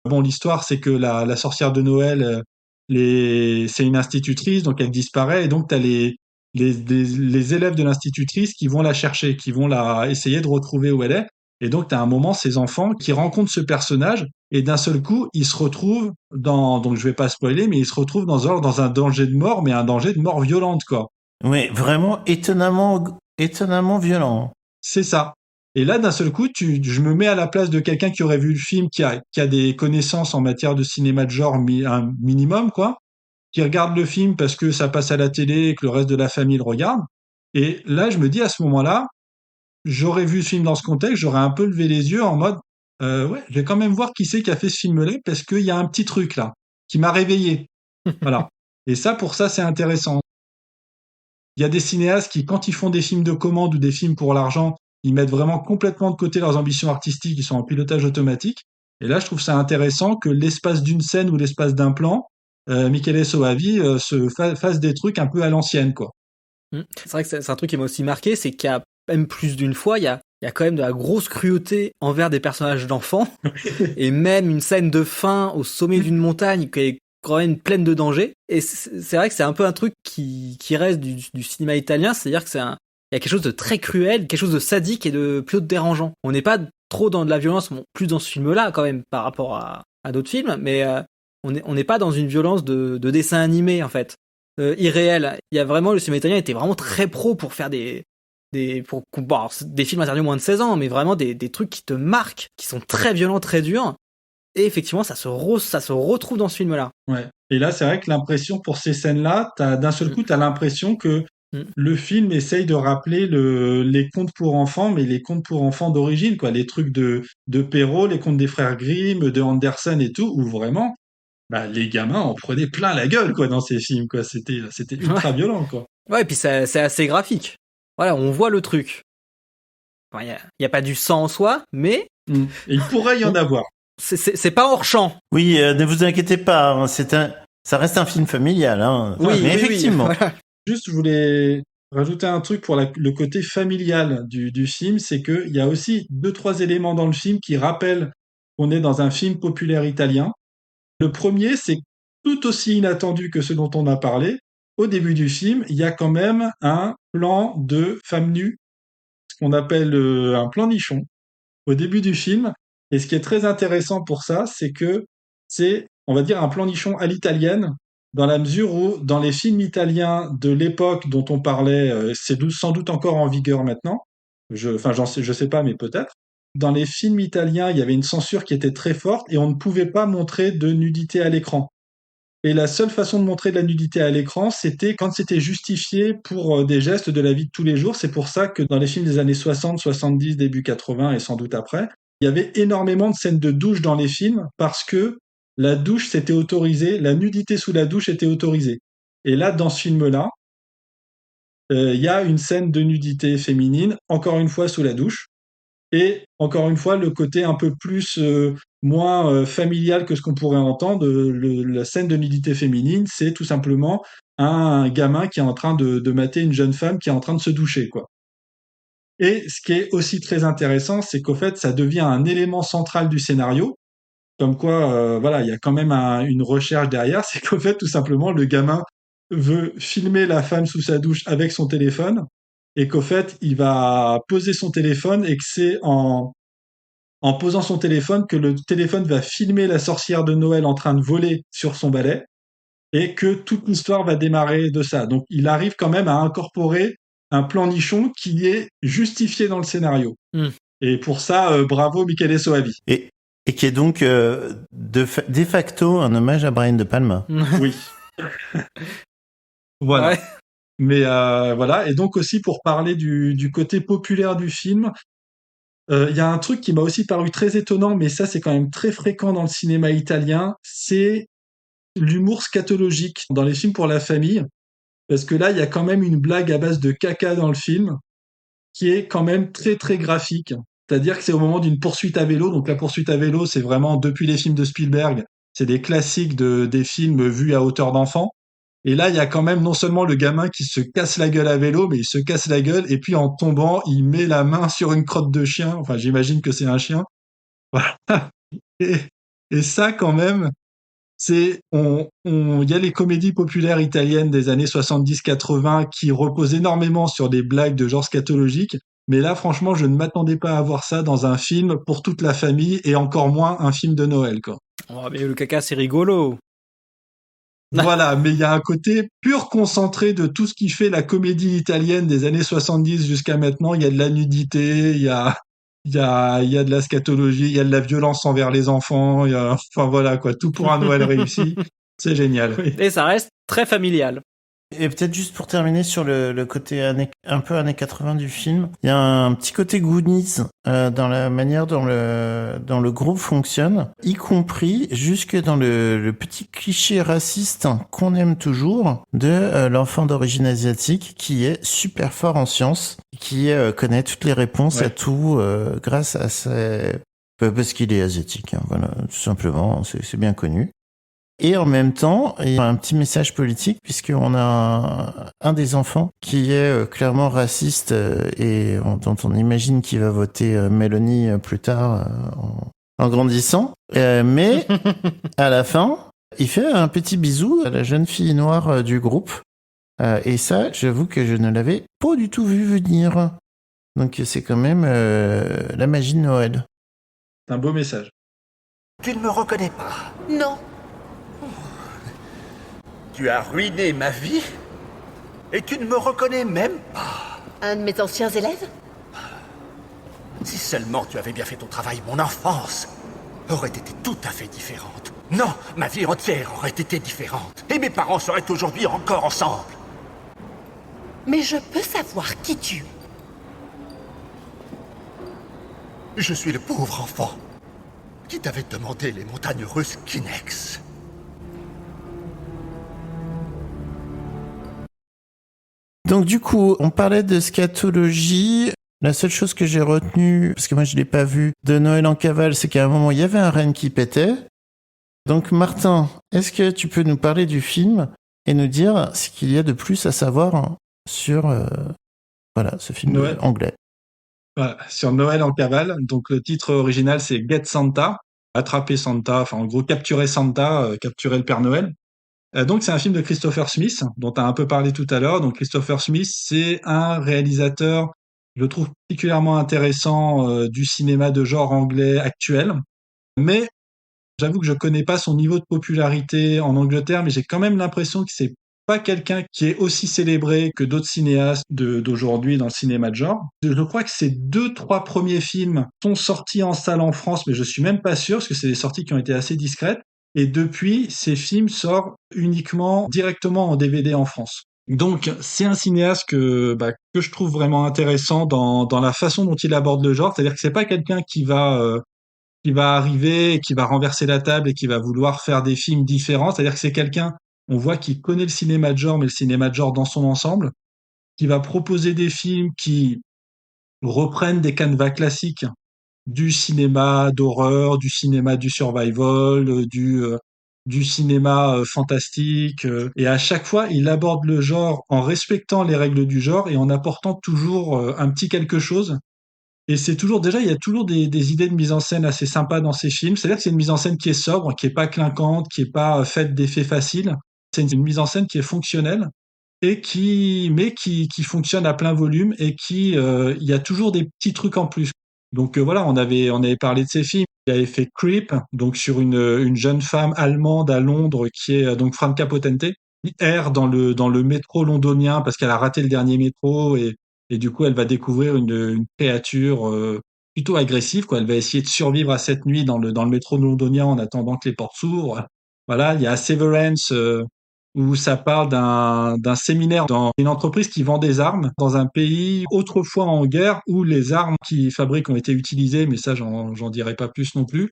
Bon, l'histoire c'est que la sorcière de Noël, c'est une institutrice, donc elle disparaît, et donc t'as les élèves de l'institutrice qui vont la chercher, qui vont la essayer de retrouver où elle est. Et donc, t'as un moment, ces enfants qui rencontrent ce personnage, et d'un seul coup, ils se retrouvent donc je vais pas spoiler, mais ils se retrouvent dans un danger de mort, mais un danger de mort violente, quoi. Oui, vraiment étonnamment violent. C'est ça. Et là, d'un seul coup, je me mets à la place de quelqu'un qui aurait vu le film, qui a des connaissances en matière de cinéma de genre, un minimum, quoi, qui regarde le film parce que ça passe à la télé et que le reste de la famille le regarde. Et là, je me dis, à ce moment-là, j'aurais vu ce film dans ce contexte, j'aurais un peu levé les yeux en mode, ouais, je vais quand même voir qui c'est qui a fait ce film-là, parce qu'il y a un petit truc là, qui m'a réveillé. Voilà. Et ça, pour ça, c'est intéressant. Il y a des cinéastes qui, quand ils font des films de commande ou des films pour l'argent, ils mettent vraiment complètement de côté leurs ambitions artistiques, ils sont en pilotage automatique. Et là, je trouve ça intéressant que l'espace d'une scène ou l'espace d'un plan, Michele Soavi fasse des trucs un peu à l'ancienne, quoi. C'est vrai que c'est un truc qui m'a aussi marqué, c'est qu'il y a même plus d'une fois, il y a quand même de la grosse cruauté envers des personnages d'enfants, et même une scène de fin au sommet d'une montagne qui est quand même pleine de dangers. Et c'est vrai que c'est un peu un truc qui reste du cinéma italien, c'est-à-dire que il y a quelque chose de très cruel, quelque chose de sadique et de plutôt dérangeant. On n'est pas trop dans de la violence, bon, plus dans ce film-là quand même par rapport à d'autres films, mais on n'est pas dans une violence de dessin animé en fait, irréel. Il y a vraiment, le cinéma italien était vraiment très pro pour faire des films interdits moins de 16 ans, mais vraiment des trucs qui te marquent, qui sont très violents, très durs. Et effectivement, ça se retrouve dans ce film-là. Ouais. Et là, c'est vrai que l'impression pour ces scènes-là, d'un seul coup, t'as l'impression que le film essaye de rappeler les contes pour enfants, mais les contes pour enfants d'origine, quoi. Les trucs de Perrault, les contes des frères Grimm, de Andersen et tout, où vraiment, bah, les gamins en prenaient plein la gueule, quoi, dans ces films, quoi. C'était ultra violent, quoi. Ouais, et puis c'est assez graphique. Voilà, on voit le truc. Il y a pas du sang en soi, mais Et il pourrait y en avoir. C'est pas hors champ. Oui, ne vous inquiétez pas, hein, ça reste un film familial, hein. Oui, mais effectivement. Oui, voilà. Juste, je voulais rajouter un truc pour le côté familial du film, c'est que il y a aussi 2-3 éléments dans le film qui rappellent qu'on est dans un film populaire italien. Le premier, c'est tout aussi inattendu que ce dont on a parlé. Au début du film, il y a quand même un plan de femme nue, ce qu'on appelle un plan nichon, au début du film. Et ce qui est très intéressant pour ça, c'est que c'est, on va dire, un plan nichon à l'italienne, dans la mesure où, dans les films italiens de l'époque dont on parlait, c'est sans doute encore en vigueur maintenant. Je sais pas, mais peut-être. Dans les films italiens, il y avait une censure qui était très forte et on ne pouvait pas montrer de nudité à l'écran. Et la seule façon de montrer de la nudité à l'écran, c'était quand c'était justifié pour des gestes de la vie de tous les jours. C'est pour ça que dans les films des années 60, 70, début 80 et sans doute après, il y avait énormément de scènes de douche dans les films parce que la douche c'était autorisé, la nudité sous la douche était autorisée. Et là, dans ce film-là, il y a une scène de nudité féminine, encore une fois sous la douche. Et encore une fois, le côté un peu plus moins familial que ce qu'on pourrait entendre, la scène de nudité féminine, c'est tout simplement un gamin qui est en train de mater une jeune femme qui est en train de se doucher, quoi. Et ce qui est aussi très intéressant, c'est qu'au fait, ça devient un élément central du scénario, comme quoi, voilà, il y a quand même une recherche derrière, c'est qu'au fait, tout simplement, le gamin veut filmer la femme sous sa douche avec son téléphone, et qu'au fait, il va poser son téléphone et que c'est en posant son téléphone que le téléphone va filmer la sorcière de Noël en train de voler sur son balai et que toute l'histoire va démarrer de ça. Donc, il arrive quand même à incorporer un plan nichon qui est justifié dans le scénario. Et pour ça, bravo Michele Soavi. Et qui est donc de facto un hommage à Brian De Palma. Oui. Voilà. Ouais. Mais voilà. Et donc aussi pour parler du côté populaire du film, il y a un truc qui m'a aussi paru très étonnant, mais ça c'est quand même très fréquent dans le cinéma italien, c'est l'humour scatologique dans les films pour la famille. Parce que là, il y a quand même une blague à base de caca dans le film qui est quand même très très graphique. C'est-à-dire que c'est au moment d'une poursuite à vélo. Donc la poursuite à vélo, c'est vraiment depuis les films de Spielberg, c'est des classiques des films vus à hauteur d'enfant. Et là, il y a quand même non seulement le gamin qui se casse la gueule à vélo, mais il se casse la gueule et puis en tombant, il met la main sur une crotte de chien. Enfin, j'imagine que c'est un chien. Voilà. Et, et ça, quand même, il y a les comédies populaires italiennes des années 70-80 qui reposent énormément sur des blagues de genre scatologique. Mais là, franchement, je ne m'attendais pas à voir ça dans un film pour toute la famille et encore moins un film de Noël, quoi. Oh, mais le caca, c'est rigolo. Voilà, mais il y a un côté pur concentré de tout ce qui fait la comédie italienne des années 70 jusqu'à maintenant. Il y a de la nudité, il y a de la scatologie, il y a de la violence envers les enfants, enfin voilà, quoi, tout pour un Noël réussi. C'est génial. Oui. Et ça reste très familial. Et peut-être juste pour terminer sur le côté un peu années 80 du film, il y a un petit côté Goonies dans la manière dont le groupe fonctionne, y compris jusque dans le petit cliché raciste qu'on aime toujours de l'enfant d'origine asiatique qui est super fort en sciences, qui connaît toutes les réponses à tout grâce à parce qu'il est asiatique, hein, voilà, tout simplement, c'est bien connu. Et en même temps, il y a un petit message politique puisqu'on a un des enfants qui est clairement raciste et dont on imagine qu'il va voter Mélanie plus tard en grandissant. Mais à la fin, il fait un petit bisou à la jeune fille noire du groupe. Et ça, j'avoue que je ne l'avais pas du tout vu venir. Donc c'est quand même la magie de Noël. C'est un beau message. Tu ne me reconnais pas? Non. Tu as ruiné ma vie et tu ne me reconnais même pas. Un de mes anciens élèves? Si seulement tu avais bien fait ton travail, mon enfance aurait été tout à fait différente. Non, ma vie entière aurait été différente. Et mes parents seraient aujourd'hui encore ensemble. Mais je peux savoir qui tu es. Je suis le pauvre enfant qui t'avait demandé les montagnes russes Kinex. Donc du coup, on parlait de scatologie. La seule chose que j'ai retenue, parce que moi je l'ai pas vu, de Noël en cavale, c'est qu'à un moment il y avait un renne qui pétait. Donc Martin, est-ce que tu peux nous parler du film et nous dire ce qu'il y a de plus à savoir sur ce film Noël. Anglais? Voilà, sur Noël en cavale. Donc le titre original c'est Get Santa, attraper Santa, enfin en gros capturer Santa, capturer le Père Noël. Donc c'est un film de Christopher Smith, dont tu as un peu parlé tout à l'heure. Donc Christopher Smith, c'est un réalisateur, je le trouve particulièrement intéressant du cinéma de genre anglais actuel. Mais j'avoue que je connais pas son niveau de popularité en Angleterre, mais j'ai quand même l'impression que c'est pas quelqu'un qui est aussi célébré que d'autres cinéastes d'aujourd'hui dans le cinéma de genre. Je crois que ces 2-3 premiers films sont sortis en salle en France, mais je suis même pas sûr, parce que c'est des sorties qui ont été assez discrètes. Et depuis, ces films sortent uniquement directement en DVD en France. Donc, c'est un cinéaste que je trouve vraiment intéressant dans la façon dont il aborde le genre. C'est-à-dire que c'est pas quelqu'un qui va arriver, et qui va renverser la table et qui va vouloir faire des films différents. C'est-à-dire que c'est quelqu'un, on voit qu'il connaît le cinéma de genre, mais le cinéma de genre dans son ensemble, qui va proposer des films qui reprennent des canevas classiques du cinéma d'horreur, du cinéma du survival, du cinéma fantastique. Et à chaque fois, il aborde le genre en respectant les règles du genre et en apportant toujours un petit quelque chose. Et c'est toujours, déjà, il y a toujours des idées de mise en scène assez sympas dans ces films. C'est-à-dire que c'est une mise en scène qui est sobre, qui est pas clinquante, qui est pas faite d'effets faciles. C'est une mise en scène qui est fonctionnelle et qui fonctionne à plein volume et il y a toujours des petits trucs en plus. Donc voilà, on avait parlé de ces films. Il avait fait Creep, donc sur une jeune femme allemande à Londres qui est donc Franka Potente, qui erre dans le métro londonien parce qu'elle a raté le dernier métro et du coup elle va découvrir une créature plutôt agressive, quoi. Elle va essayer de survivre à cette nuit dans le métro londonien en attendant que les portes s'ouvrent. Voilà, il y a Severance où ça parle d'un séminaire dans une entreprise qui vend des armes dans un pays autrefois en guerre où les armes qu'ils fabriquent ont été utilisées, mais ça j'en dirai pas plus non plus.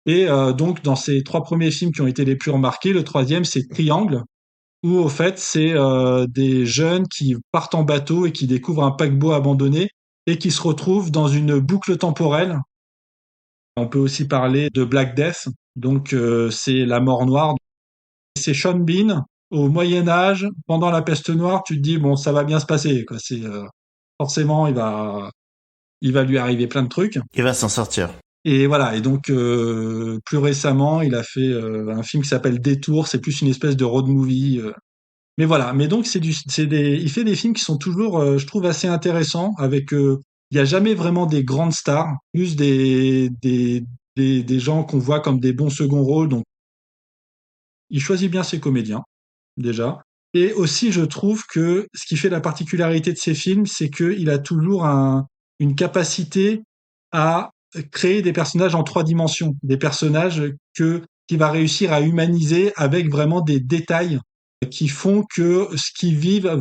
Et donc dans ces 3 premiers films qui ont été les plus remarqués, le 3e c'est Triangle, où au fait c'est des jeunes qui partent en bateau et qui découvrent un paquebot abandonné et qui se retrouvent dans une boucle temporelle. On peut aussi parler de Black Death, donc c'est la mort noire. C'est Sean Bean au Moyen-Âge, pendant la peste noire, tu te dis, bon, ça va bien se passer, quoi. Forcément, il va lui arriver plein de trucs. Il va s'en sortir. Et voilà. Et donc, plus récemment, il a fait un film qui s'appelle Détour. C'est plus une espèce de road movie. Mais voilà. Mais donc, il fait des films qui sont toujours, je trouve, assez intéressants. Il y a jamais vraiment des grandes stars, plus des gens qu'on voit comme des bons seconds rôles. Donc, il choisit bien ses comédiens, déjà. Et aussi, je trouve que ce qui fait la particularité de ses films, c'est qu'il a toujours une capacité à créer des personnages en 3 dimensions, des personnages qu'il va réussir à humaniser avec vraiment des détails qui font que ce qu'ils vivent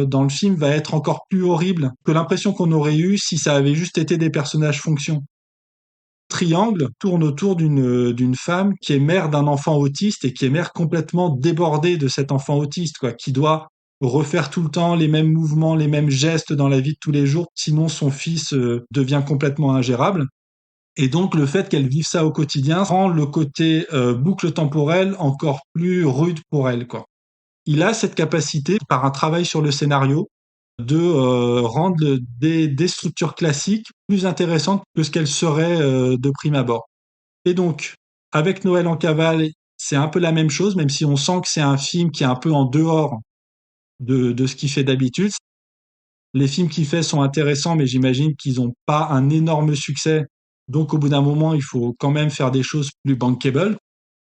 dans le film va être encore plus horrible que l'impression qu'on aurait eue si ça avait juste été des personnages fonction. Triangle tourne autour d'une femme qui est mère d'un enfant autiste et qui est mère complètement débordée de cet enfant autiste, quoi, qui doit refaire tout le temps les mêmes mouvements, les mêmes gestes dans la vie de tous les jours, sinon son fils devient complètement ingérable. Et donc le fait qu'elle vive ça au quotidien rend le côté boucle temporelle encore plus rude pour elle, quoi. Il a cette capacité, par un travail sur le scénario, de rendre des structures classiques plus intéressantes que ce qu'elles seraient de prime abord. Et donc, avec Noël en cavale, c'est un peu la même chose, même si on sent que c'est un film qui est un peu en dehors de ce qu'il fait d'habitude. Les films qu'il fait sont intéressants, mais j'imagine qu'ils n'ont pas un énorme succès. Donc, au bout d'un moment, il faut quand même faire des choses plus bankable.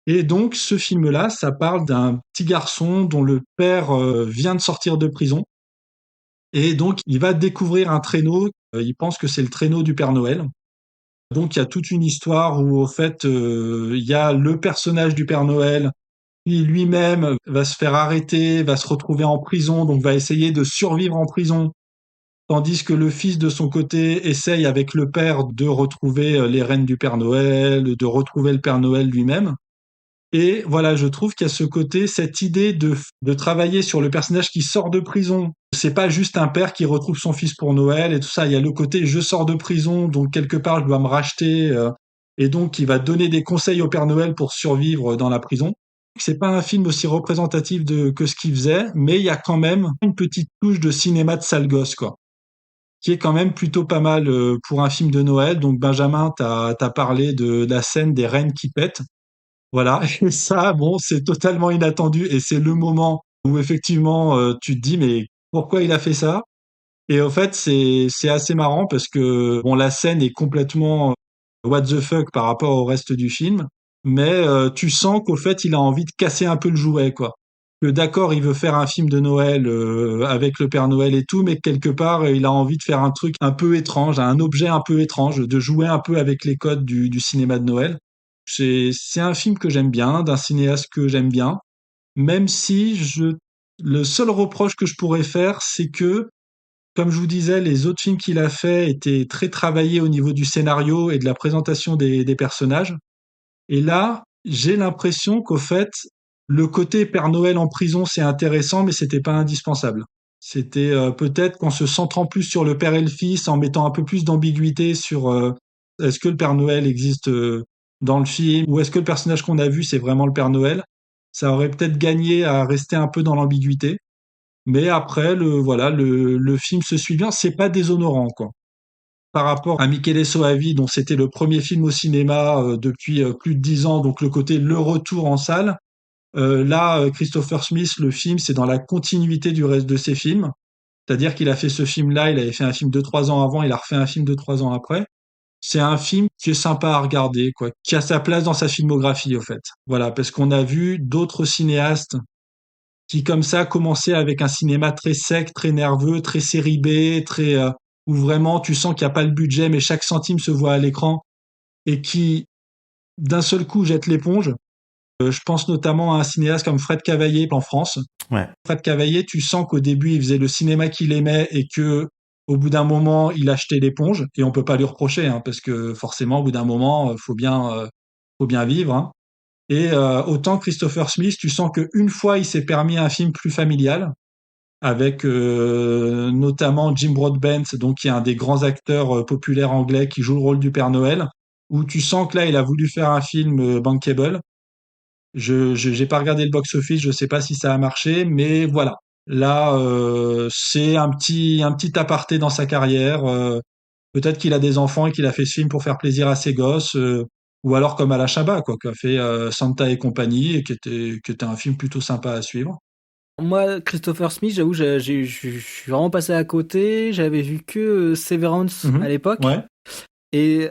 Et donc, ce film-là, ça parle d'un petit garçon dont le père vient de sortir de prison. Et donc, il va découvrir un traîneau. Il pense que c'est le traîneau du Père Noël. Donc, il y a toute une histoire où, au fait, il y a le personnage du Père Noël qui lui-même va se faire arrêter, va se retrouver en prison, donc va essayer de survivre en prison. Tandis que le fils, de son côté, essaye avec le père de retrouver les rênes du Père Noël, de retrouver le Père Noël lui-même. Et voilà, je trouve qu'il y a ce côté, cette idée de travailler sur le personnage qui sort de prison. C'est pas juste un père qui retrouve son fils pour Noël et tout ça. Il y a le côté, je sors de prison, donc quelque part, je dois me racheter. Et donc, il va donner des conseils au Père Noël pour survivre dans la prison. C'est pas un film aussi représentatif que ce qu'il faisait, mais il y a quand même une petite touche de cinéma de sale gosse, quoi, qui est quand même plutôt pas mal pour un film de Noël. Donc, Benjamin, t'as parlé de la scène des rennes qui pètent. Voilà, et ça, bon, c'est totalement inattendu et c'est le moment où effectivement tu te dis mais pourquoi il a fait ça? Et en fait, c'est assez marrant parce que bon, la scène est complètement what the fuck par rapport au reste du film, mais tu sens qu'au fait, il a envie de casser un peu le jouet, quoi. Que d'accord, il veut faire un film de Noël avec le Père Noël et tout, mais quelque part, il a envie de faire un truc un peu étrange, un objet un peu étrange, de jouer un peu avec les codes du cinéma de Noël. C'est un film que j'aime bien, d'un cinéaste que j'aime bien, même si le seul reproche que je pourrais faire, c'est que, comme je vous disais, les autres films qu'il a fait étaient très travaillés au niveau du scénario et de la présentation des personnages. Et là, j'ai l'impression qu'au fait, le côté Père Noël en prison, c'est intéressant, mais c'était pas indispensable. C'était peut-être qu'en se centrant plus sur le père et le fils, en mettant un peu plus d'ambiguïté sur est-ce que le Père Noël existe dans le film, ou est-ce que le personnage qu'on a vu, c'est vraiment le Père Noël? Ça aurait peut-être gagné à rester un peu dans l'ambiguïté. Mais après, le film se suit bien. C'est pas déshonorant, quoi. Par rapport à Michele Soavi, dont c'était le premier film au cinéma depuis plus de 10 ans, donc le côté le retour en salle. Là, Christopher Smith, le film, c'est dans la continuité du reste de ses films. C'est-à-dire qu'il a fait ce film-là, il avait fait un film 2-3 ans avant, il a refait un film 2-3 ans après. C'est un film qui est sympa à regarder, quoi, qui a sa place dans sa filmographie, au fait. Voilà, parce qu'on a vu d'autres cinéastes qui, comme ça, commençaient avec un cinéma très sec, très nerveux, très série B, où vraiment tu sens qu'il n'y a pas le budget, mais chaque centime se voit à l'écran, et qui, d'un seul coup, jettent l'éponge. Je pense notamment à un cinéaste comme Fred Cavaillé en France. Ouais. Fred Cavaillé, tu sens qu'au début, il faisait le cinéma qu'il aimait et que au bout d'un moment, il achetait l'éponge, et on peut pas lui reprocher, hein, parce que forcément, au bout d'un moment, faut bien vivre. Hein. Et autant Christopher Smith, tu sens qu'une fois, il s'est permis un film plus familial, avec notamment Jim Broadbent, donc qui est un des grands acteurs populaires anglais qui joue le rôle du Père Noël, où tu sens que là, il a voulu faire un film bankable. J'ai pas regardé le box-office, je sais pas si ça a marché, mais voilà. Là, c'est un petit aparté dans sa carrière. Peut-être qu'il a des enfants et qu'il a fait ce film pour faire plaisir à ses gosses, ou alors comme Alain Chabat, quoi, qui a fait Santa et compagnie, et qui était un film plutôt sympa à suivre. Moi, Christopher Smith, j'avoue, je suis vraiment passé à côté. J'avais vu que Severance à l'époque. Ouais. Et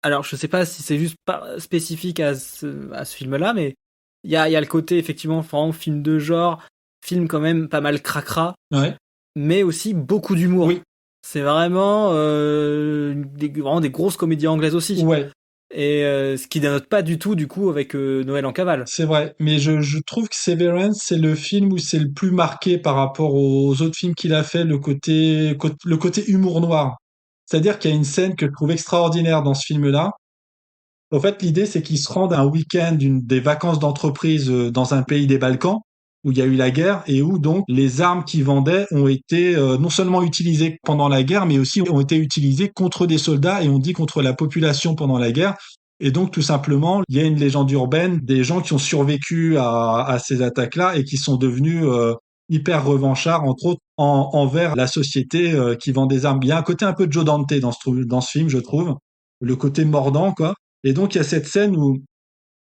alors, je sais pas si c'est juste spécifique à ce film-là, mais il y a le côté, effectivement, vraiment film de genre, film quand même pas mal cracra, Ouais. mais aussi beaucoup d'humour. Oui. C'est vraiment, vraiment des grosses comédies anglaises aussi. Ouais. Et ce qui dénote pas du tout, du coup, avec Noël en cavale. C'est vrai, mais je trouve que Severance, c'est le film où c'est le plus marqué par rapport aux autres films qu'il a fait, le côté humour noir. C'est-à-dire qu'il y a une scène que je trouve extraordinaire dans ce film-là. En fait, l'idée, c'est qu'ils se rendent à un week-end des vacances d'entreprise dans un pays des Balkans, où il y a eu la guerre, et où donc les armes qu'ils vendaient ont été non seulement utilisées pendant la guerre, mais aussi ont été utilisées contre des soldats, et on dit contre la population pendant la guerre. Et donc, tout simplement, il y a une légende urbaine des gens qui ont survécu à ces attaques-là et qui sont devenus hyper revanchards, entre autres, envers la société qui vend des armes. Il y a un côté un peu Joe Dante dans ce film, je trouve. Le côté mordant, quoi. Et donc, il y a cette scène où,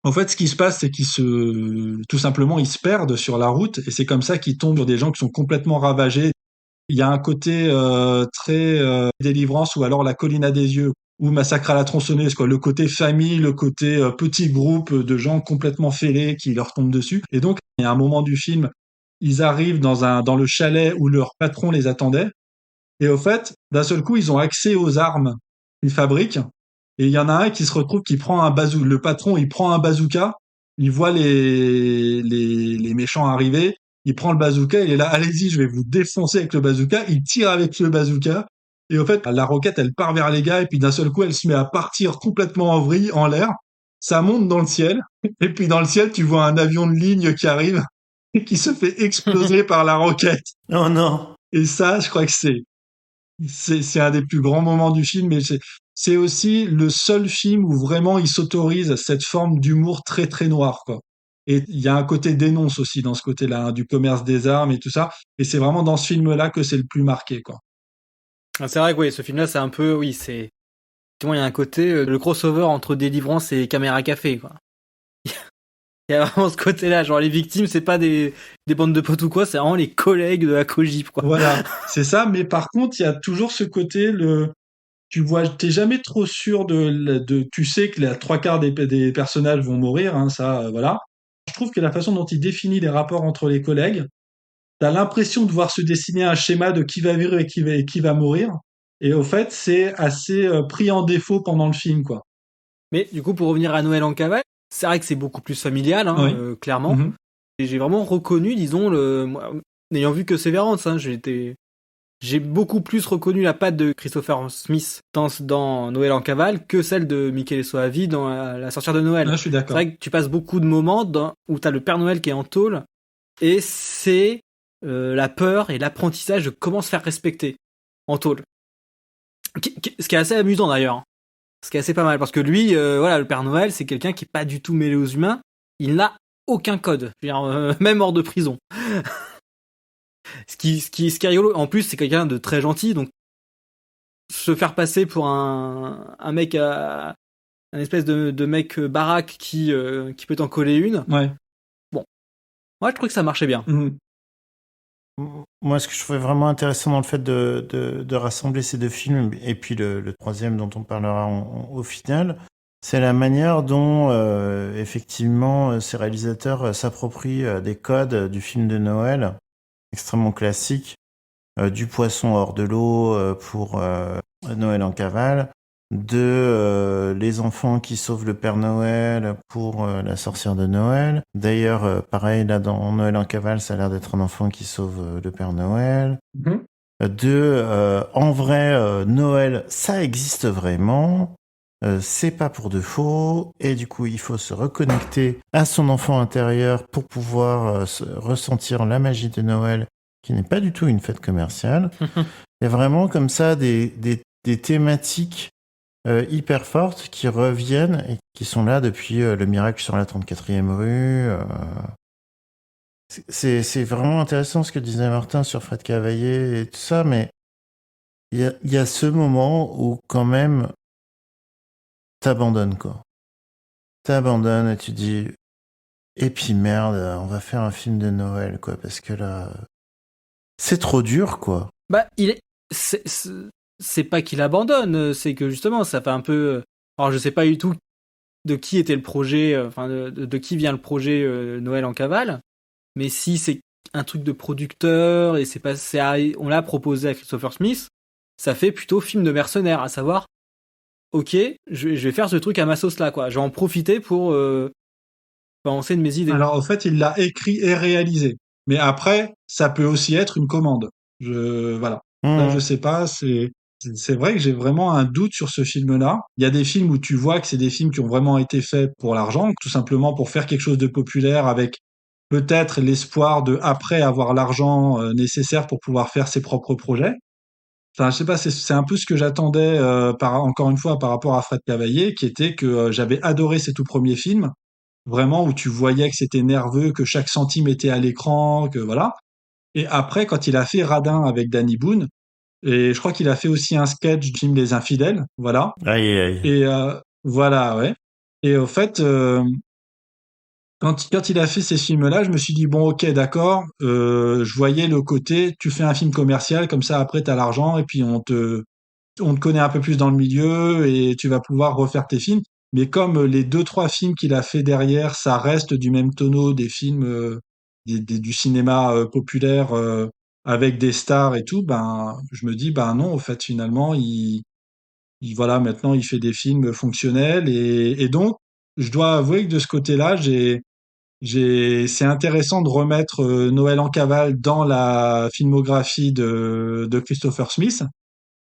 en fait, ce qui se passe, c'est tout simplement, ils se perdent sur la route, et c'est comme ça qu'ils tombent sur des gens qui sont complètement ravagés. Il y a un côté très délivrance, ou alors La colline à des yeux, ou Massacre à la tronçonneuse, quoi. Le côté famille, le côté petit groupe de gens complètement fêlés qui leur tombent dessus. Et donc, il y a un moment du film, ils arrivent dans le chalet où leur patron les attendait, et au fait, d'un seul coup, ils ont accès aux armes qu'ils fabriquent. Et il y en a un qui se retrouve, qui prend un bazooka. Le patron, il prend un bazooka. Il voit les méchants arriver. Il prend le bazooka. Il est là, allez-y, je vais vous défoncer avec le bazooka. Il tire avec le bazooka. Et au fait, la roquette, elle part vers les gars. Et puis d'un seul coup, elle se met à partir complètement en vrille, en l'air. Ça monte dans le ciel. Et puis dans le ciel, tu vois un avion de ligne qui arrive et qui se fait exploser par la roquette. Oh non. Et ça, je crois que c'est un des plus grands moments du film, mais c'est aussi le seul film où vraiment il s'autorise cette forme d'humour très très noir, quoi. Et il y a un côté dénonce aussi dans ce côté-là, hein, du commerce des armes et tout ça. Et c'est vraiment dans ce film-là que c'est le plus marqué, quoi. Ah, c'est vrai que oui, ce film-là, c'est un peu, oui, c'est, il y a un côté, le crossover entre Délivrance et Caméra Café, quoi. Il y a vraiment ce côté-là, genre les victimes, c'est pas des bandes de potes ou quoi, c'est vraiment les collègues de la Cogip, quoi. Voilà, c'est ça. Mais par contre, il y a toujours ce côté, t'es jamais trop sûr tu sais que les 3/4 des personnages vont mourir, hein, ça, voilà. Je trouve que la façon dont il définit les rapports entre les collègues, t'as l'impression de voir se dessiner un schéma de qui va vivre et qui va mourir. Et au fait, c'est assez pris en défaut pendant le film, quoi. Mais du coup, pour revenir à Noël en cavale, c'est vrai que c'est beaucoup plus familial, hein, Oui. clairement. Mhm. Et j'ai vraiment reconnu, disons, moi, n'ayant vu que Severance, hein, j'ai beaucoup plus reconnu la patte de Christopher Smith dans Noël en cavale que celle de Michele Soavi dans La sorcière de Noël. Ah, je suis d'accord. C'est vrai que tu passes beaucoup de moments où t'as le Père Noël qui est en tôle, et c'est la peur et l'apprentissage de comment se faire respecter en tôle. Ce qui est assez amusant d'ailleurs. Ce qui est assez pas mal, parce que lui, voilà, le Père Noël, c'est quelqu'un qui est pas du tout mêlé aux humains. Il n'a aucun code, je veux dire, même hors de prison. Ce qui est rigolo, en plus, c'est quelqu'un de très gentil, donc se faire passer pour un mec, un espèce de mec baraque qui peut t'en coller une. Ouais. Bon, moi, je trouve que ça marchait bien. Mhm. Moi, ce que je trouvais vraiment intéressant dans le fait de rassembler ces deux films, et puis le troisième dont on parlera au final, c'est la manière dont, effectivement, ces réalisateurs s'approprient des codes du film de Noël, extrêmement classique, du poisson hors de l'eau pour Noël en cavale, les enfants qui sauvent le Père Noël pour la sorcière de Noël. D'ailleurs, pareil, là, dans Noël en cavale, ça a l'air d'être un enfant qui sauve le Père Noël. Mhm. En vrai, Noël, ça existe vraiment. C'est pas pour de faux. Et du coup, il faut se reconnecter à son enfant intérieur pour pouvoir ressentir la magie de Noël, qui n'est pas du tout une fête commerciale. Il y a vraiment comme ça des thématiques hyper fortes qui reviennent et qui sont là depuis Le Miracle sur la 34e rue. C'est vraiment intéressant ce que disait Martin sur Fred Cavaillé et tout ça, mais il y a ce moment où quand même t'abandonnes, quoi. T'abandonnes et tu dis, et puis merde, on va faire un film de Noël, quoi, parce que là, c'est trop dur, quoi. Bah, c'est pas qu'il abandonne, c'est que justement, ça fait un peu. Alors, je sais pas du tout de qui était le projet, enfin, de qui vient le projet Noël en cavale, mais si c'est un truc de producteur et on l'a proposé à Christopher Smith, ça fait plutôt film de mercenaires, à savoir, ok, je vais faire ce truc à ma sauce là, quoi. Je vais en profiter pour penser de mes idées. Alors, en fait, il l'a écrit et réalisé. Mais après, ça peut aussi être une commande. Voilà. Là, je sais pas, c'est vrai que j'ai vraiment un doute sur ce film-là. Il y a des films où tu vois que c'est des films qui ont vraiment été faits pour l'argent, tout simplement pour faire quelque chose de populaire avec peut-être l'espoir de, après, avoir l'argent nécessaire pour pouvoir faire ses propres projets. Enfin, je sais pas, c'est un peu ce que j'attendais, encore une fois, par rapport à Fred Cavaillé, qui était que j'avais adoré ses tout premiers films, vraiment où tu voyais que c'était nerveux, que chaque centime était à l'écran, que voilà. Et après, quand il a fait Radin avec Danny Boone, et je crois qu'il a fait aussi un sketch du film Les Infidèles, voilà. Aïe, aïe. Et voilà, ouais. Et au fait, quand il a fait ces films-là, je me suis dit, bon, ok, d'accord, je voyais le côté, tu fais un film commercial, comme ça, après, t'as l'argent, et puis on te connaît un peu plus dans le milieu, et tu vas pouvoir refaire tes films. Mais comme les 2-3 films qu'il a fait derrière, ça reste du même tonneau des films du cinéma populaire avec des stars et tout, ben je me dis ben non, au fait finalement voilà, maintenant il fait des films fonctionnels et donc je dois avouer que de ce côté-là, c'est intéressant de remettre Noël en cavale dans la filmographie de Christopher Smith.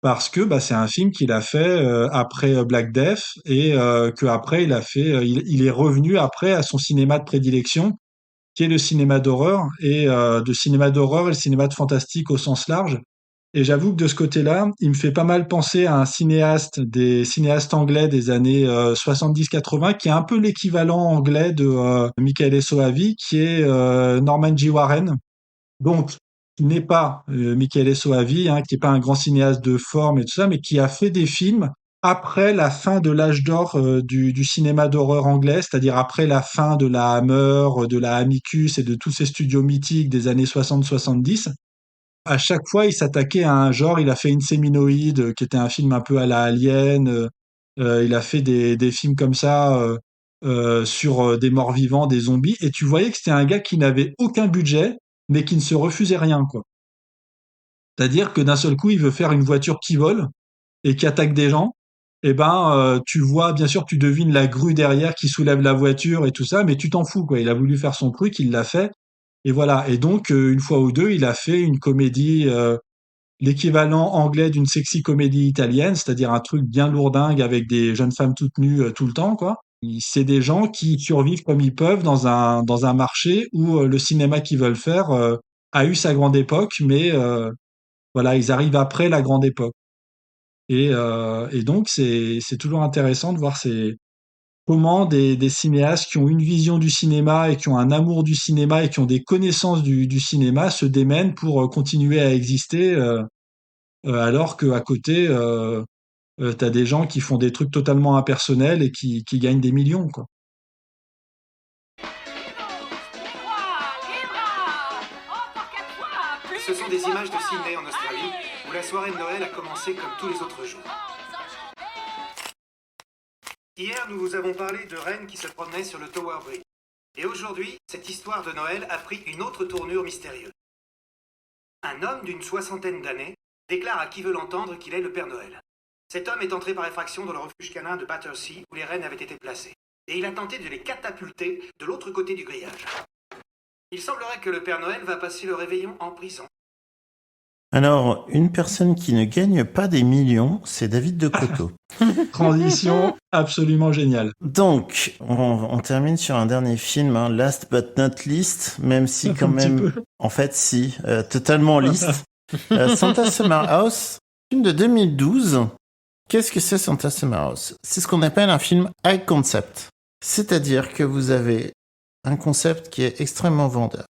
Parce que bah, c'est un film qu'il a fait après Black Death et que après il a fait, il est revenu après à son cinéma de prédilection, qui est le cinéma d'horreur et de cinéma d'horreur et le cinéma de fantastique au sens large. Et j'avoue que de ce côté-là, il me fait pas mal penser à des cinéastes anglais des années 70-80, qui est un peu l'équivalent anglais de Michael Soavi, qui est Norman G. Warren. Donc, qui n'est pas Michael Soavi, hein, qui n'est pas un grand cinéaste de forme et tout ça, mais qui a fait des films après la fin de l'âge d'or du cinéma d'horreur anglais, c'est-à-dire après la fin de la Hammer, de la Amicus et de tous ces studios mythiques des années 60-70. À chaque fois, il s'attaquait à un genre. Il a fait Inséminoïde, qui était un film un peu à la Alien. Il a fait des films comme ça sur des morts vivants, des zombies. Et tu voyais que c'était un gars qui n'avait aucun budget, mais qui ne se refusait rien, quoi. C'est-à-dire que d'un seul coup, il veut faire une voiture qui vole et qui attaque des gens. Et ben, tu vois, bien sûr, tu devines la grue derrière qui soulève la voiture et tout ça, mais tu t'en fous, quoi. Il a voulu faire son truc, il l'a fait. Et voilà. Et donc, une fois ou deux, il a fait une comédie, l'équivalent anglais d'une sexy comédie italienne, c'est-à-dire un truc bien lourdingue avec des jeunes femmes toutes nues tout le temps, quoi. C'est des gens qui survivent comme ils peuvent dans un marché où le cinéma qu'ils veulent faire a eu sa grande époque, mais voilà, ils arrivent après la grande époque. Et donc c'est toujours intéressant de voir comment des cinéastes qui ont une vision du cinéma et qui ont un amour du cinéma et qui ont des connaissances du cinéma se démènent pour continuer à exister alors qu'à côté t'as des gens qui font des trucs totalement impersonnels et qui gagnent des millions, quoi. Ce sont des images de Sydney en Australie, où la soirée de Noël a commencé comme tous les autres jours. Hier, nous vous avons parlé de reines qui se promenaient sur le Tower Bridge. Et aujourd'hui, cette histoire de Noël a pris une autre tournure mystérieuse. Un homme d'une 60aine d'années déclare à qui veut l'entendre qu'il est le Père Noël. Cet homme est entré par effraction dans le refuge canin de Battersea, où les reines avaient été placées. Et il a tenté de les catapulter de l'autre côté du grillage. Il semblerait que le Père Noël va passer le réveillon en prison. Alors, une personne qui ne gagne pas des millions, c'est David de Coteau. Transition absolument géniale. Donc, on termine sur un dernier film, hein, last but not least, même si quand même, en fait, si, totalement liste. Santa Summer House, film de 2012, Qu'est-ce que c'est Santa Summer House ? C'est ce qu'on appelle un film high concept. C'est-à-dire que vous avez un concept qui est extrêmement vendeur.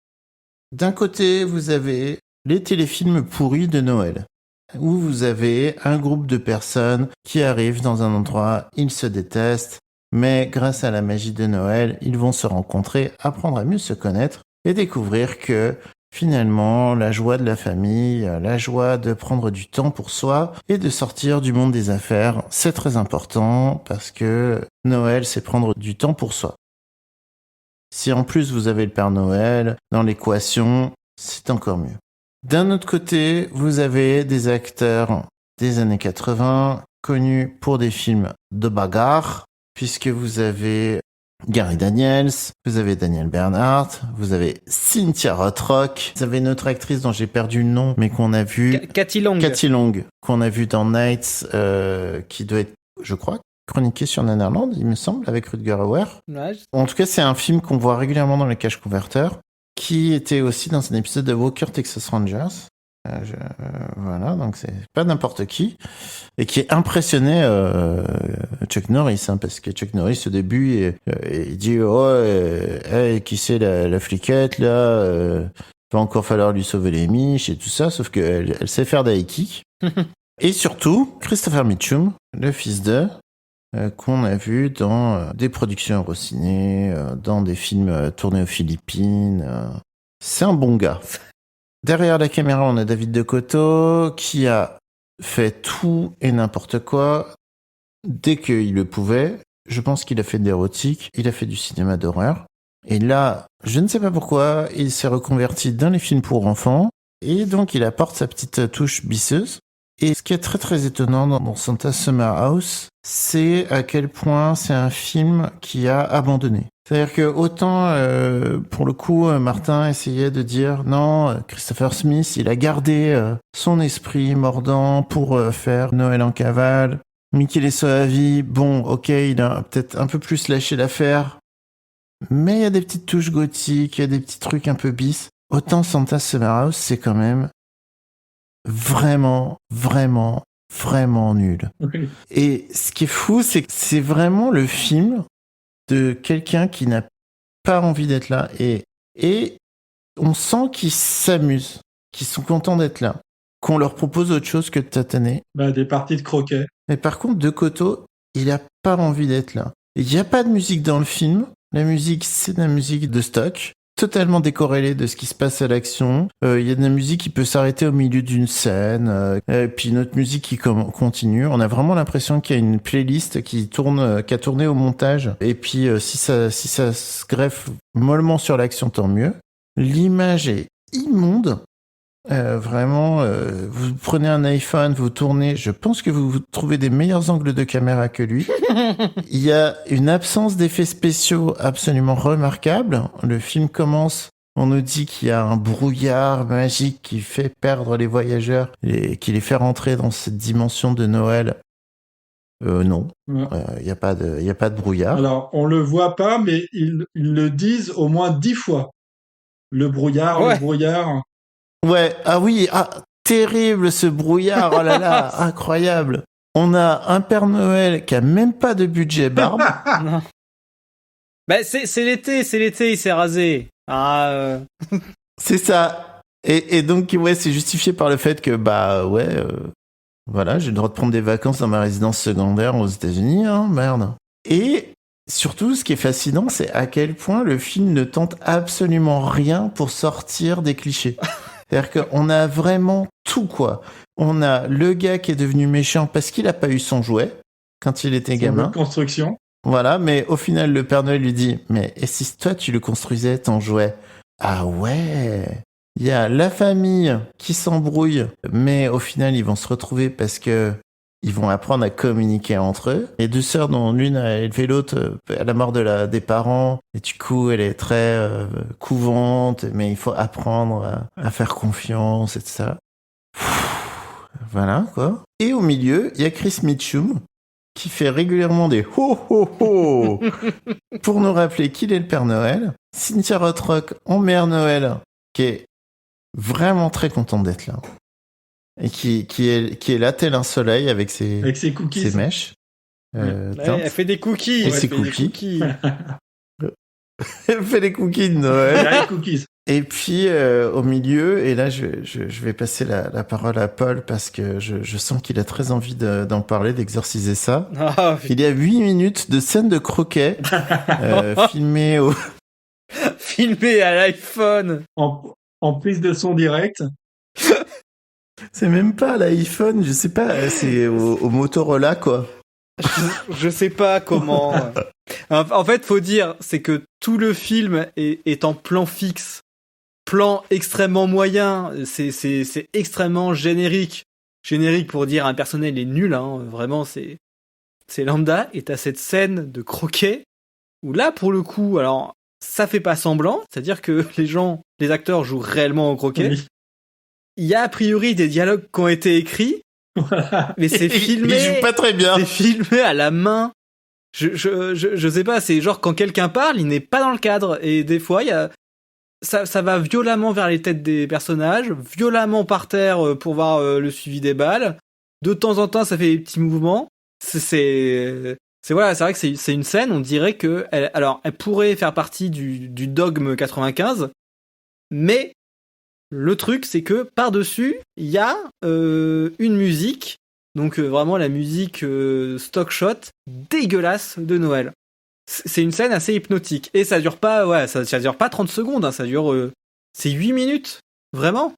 D'un côté, vous avez les téléfilms pourris de Noël, où vous avez un groupe de personnes qui arrivent dans un endroit, ils se détestent, mais grâce à la magie de Noël, ils vont se rencontrer, apprendre à mieux se connaître et découvrir que finalement, la joie de la famille, la joie de prendre du temps pour soi et de sortir du monde des affaires, c'est très important parce que Noël, c'est prendre du temps pour soi. Si en plus vous avez le Père Noël dans l'équation, c'est encore mieux. D'un autre côté, vous avez des acteurs des années 80 connus pour des films de bagarre, puisque vous avez Gary Daniels, vous avez Daniel Bernhardt, vous avez Cynthia Rothrock, vous avez une autre actrice dont j'ai perdu le nom, mais qu'on a vu... Cathy Long, qu'on a vu dans Nights, qui doit être, je crois, chroniqué sur Nanarland, il me semble, avec Rutger Hauer. Ouais. En tout cas, c'est un film qu'on voit régulièrement dans les caches converteurs, qui était aussi dans un épisode de Walker Texas Rangers. Voilà, donc c'est pas n'importe qui, et qui est impressionné Chuck Norris, hein, parce que Chuck Norris au début il dit hey, qui c'est la fliquette là, va encore falloir lui sauver les miches et tout ça, sauf qu'elle sait faire des high kicks. Et surtout Christopher Mitchum, le fils de qu'on a vu dans des productions Eurociné, dans des films tournés aux Philippines. C'est un bon gars. Derrière la caméra, on a David Decotto qui a fait tout et n'importe quoi dès qu'il le pouvait. Je pense qu'il a fait de l'érotique, il a fait du cinéma d'horreur. Et là, je ne sais pas pourquoi, il s'est reconverti dans les films pour enfants et donc il apporte sa petite touche bisseuse. Et ce qui est très très étonnant dans Santa Summer House, c'est à quel point c'est un film qui a abandonné. C'est-à-dire que autant, pour le coup, Martin essayait de dire non, Christopher Smith, il a gardé son esprit mordant pour faire Noël en cavale. Michele Soavi, bon, ok, il a peut-être un peu plus lâché l'affaire, mais il y a des petites touches gothiques, il y a des petits trucs un peu bis. Autant Santa Summer House, c'est quand même vraiment, vraiment, vraiment nul. Okay. Et ce qui est fou, c'est que c'est vraiment le film de quelqu'un qui n'a pas envie d'être là. Et on sent qu'ils s'amusent, qu'ils sont contents d'être là, qu'on leur propose autre chose que de tataner. Des parties de croquet. Mais par contre, Decotto, il a pas envie d'être là. Il n'y a pas de musique dans le film. La musique, c'est de la musique de stock, totalement décorrélée de ce qui se passe à l'action. Il y a de la musique qui peut s'arrêter au milieu d'une scène, et puis une autre musique qui continue. On a vraiment l'impression qu'il y a une playlist qui a tourné au montage. Et puis si ça se greffe mollement sur l'action, tant mieux. L'image est immonde. Vraiment, vous prenez un iPhone, vous tournez, je pense que vous trouvez des meilleurs angles de caméra que lui. Il y a une absence d'effets spéciaux absolument remarquable. Le film commence, on nous dit qu'il y a un brouillard magique qui fait perdre les voyageurs et qui les fait rentrer dans cette dimension de Noël. Non, il y a pas de brouillard. Alors, on le voit pas, mais ils le disent au moins 10 fois. Le brouillard, ouais. Le brouillard. Ouais, ah oui, terrible ce brouillard, oh là là, incroyable. On a un Père Noël qui a même pas de budget barbe. Non. C'est l'été, il s'est rasé. C'est ça. Et donc, ouais, c'est justifié par le fait que, voilà, j'ai le droit de prendre des vacances dans ma résidence secondaire aux États-Unis, hein, merde. Et surtout, ce qui est fascinant, c'est à quel point le film ne tente absolument rien pour sortir des clichés. C'est-à-dire qu'on a vraiment tout, quoi. On a le gars qui est devenu méchant parce qu'il a pas eu son jouet quand il était gamin. Construction. Voilà, mais au final, le Père Noël lui dit « Mais et si toi, tu le construisais, ton jouet ?» Ah ouais. Il y a la famille qui s'embrouille, mais au final, ils vont se retrouver parce que ils vont apprendre à communiquer entre eux. Les deux sœurs dont l'une a élevé l'autre à la mort des parents. Et du coup, elle est très couvante, mais il faut apprendre à faire confiance, etc. Voilà, quoi. Et au milieu, il y a Chris Mitchum qui fait régulièrement des ho ho ho pour nous rappeler qu'il est le Père Noël. Cynthia Rothrock en Mère Noël, qui est vraiment très contente d'être là. et qui est là tel un soleil avec ses cookies, ses mèches. Elle fait des cookies. Et ses cookies. Elle fait les cookies de Noël. Les cookies. Et puis au milieu, et là je vais passer la parole à Paul parce que je sens qu'il a très envie d'en parler, d'exorciser ça. Oh, il y a 8 minutes de scène de croquet filmé filmé à l'iPhone. En prise de son direct. C'est même pas l'iPhone, je sais pas, c'est au Motorola quoi. Je sais pas comment. En fait, faut dire, c'est que tout le film est en plan fixe. Plan extrêmement moyen, c'est extrêmement générique. Générique pour dire un personnel est nul, hein. Vraiment c'est lambda. Et t'as cette scène de croquet où là pour le coup, alors ça fait pas semblant, c'est-à-dire que les acteurs jouent réellement au croquet. Oui. Il y a a priori des dialogues qui ont été écrits, mais c'est filmé. Ils jouent pas très bien. C'est filmé à la main. Je sais pas, c'est genre quand quelqu'un parle, il n'est pas dans le cadre et des fois il y a ça va violemment vers les têtes des personnages, violemment par terre pour voir le suivi des balles. De temps en temps, ça fait des petits mouvements. C'est voilà, c'est vrai que c'est une scène, on dirait que elle pourrait faire partie du dogme 95, mais le truc c'est que par-dessus, il y a une musique, donc vraiment la musique stock shot dégueulasse de Noël. C'est une scène assez hypnotique et ça dure pas ça dure pas 30 secondes, hein, ça dure c'est 8 minutes, vraiment.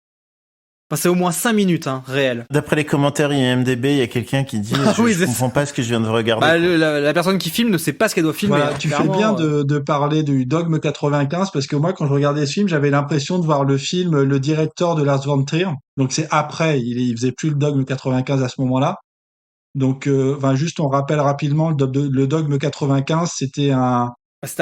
Enfin, c'est au moins 5 minutes, hein, réel. D'après les commentaires IMDb, il y a quelqu'un qui dit je comprends pas ce que je viens de regarder. Bah, la personne qui filme ne sait pas ce qu'elle doit filmer. Voilà, tu fais bien de parler du Dogme 95 parce que moi, quand je regardais ce film, j'avais l'impression de voir le film Le Directeur de Lars von Trier. Donc c'est après, il faisait plus le Dogme 95 à ce moment-là. Donc, juste on rappelle rapidement, le Dogme 95, c'était un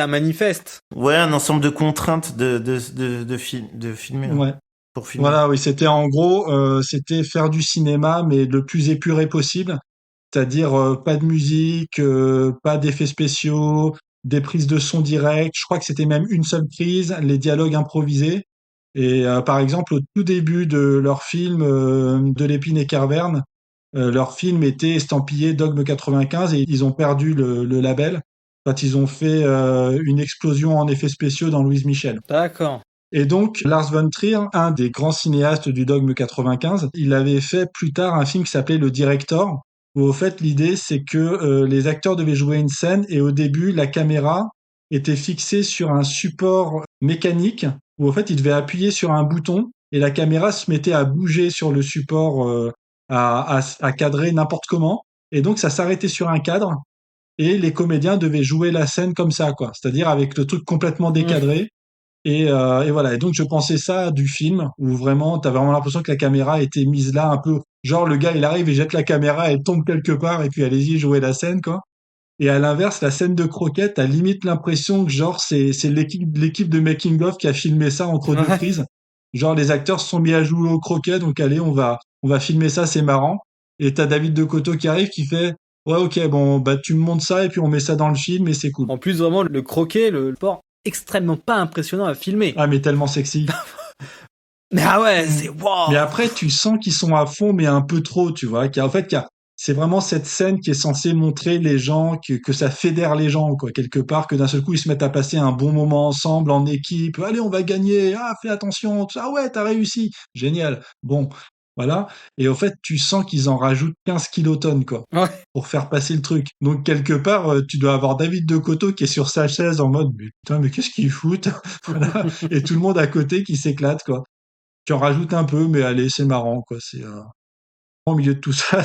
manifeste. Ouais, un ensemble de contraintes de filmer. Ouais. Hein, pour filmer. Voilà, oui, c'était en gros, c'était faire du cinéma, mais le plus épuré possible. C'est-à-dire pas de musique, pas d'effets spéciaux, des prises de son direct. Je crois que c'était même une seule prise, les dialogues improvisés. Et par exemple, au tout début de leur film de Lépine et Carverne, leur film était estampillé Dogme 95 et ils ont perdu le label quand ils ont fait une explosion en effets spéciaux dans Louise Michel. D'accord. Et donc, Lars von Trier, un des grands cinéastes du Dogme 95, il avait fait plus tard un film qui s'appelait Le Directeur, où au fait l'idée c'est que les acteurs devaient jouer une scène et au début la caméra était fixée sur un support mécanique où au fait ils devaient appuyer sur un bouton et la caméra se mettait à bouger sur le support à cadrer n'importe comment, et donc ça s'arrêtait sur un cadre et les comédiens devaient jouer la scène comme ça, quoi, c'est-à-dire avec le truc complètement décadré. Et voilà, et donc je pensais ça du film où vraiment t'as vraiment l'impression que la caméra était mise là un peu, genre le gars il arrive et jette la caméra, elle tombe quelque part et puis allez-y jouer la scène, quoi. Et à l'inverse, la scène de croquette, t'as limite l'impression que genre c'est l'équipe de making of qui a filmé ça entre deux prises. Genre les acteurs se sont mis à jouer au croquet, donc allez on va filmer ça, c'est marrant. Et t'as David de Coteau qui arrive qui fait ouais ok bon bah tu me montres ça et puis on met ça dans le film et c'est cool. En plus vraiment le croquet, le sport extrêmement pas impressionnant à filmer. Ah mais tellement sexy. Mais ah ouais, c'est wow. Mais après tu sens qu'ils sont à fond mais un peu trop, tu vois, c'est vraiment cette scène qui est censée montrer les gens que ça fédère les gens, quoi, quelque part, que d'un seul coup ils se mettent à passer un bon moment ensemble en équipe. Allez, on va gagner. Ah, fais attention. Ah ouais, t'as réussi. Génial. Bon, voilà. Et au fait, tu sens qu'ils en rajoutent 15 kilotonnes, quoi, pour faire passer le truc. Donc quelque part, tu dois avoir David de Coteau qui est sur sa chaise en mode mais putain, mais qu'est-ce qu'ils foutent. Voilà. Et tout le monde à côté qui s'éclate, quoi. Tu en rajoutes un peu, mais allez, c'est marrant, quoi. C'est au milieu de tout ça,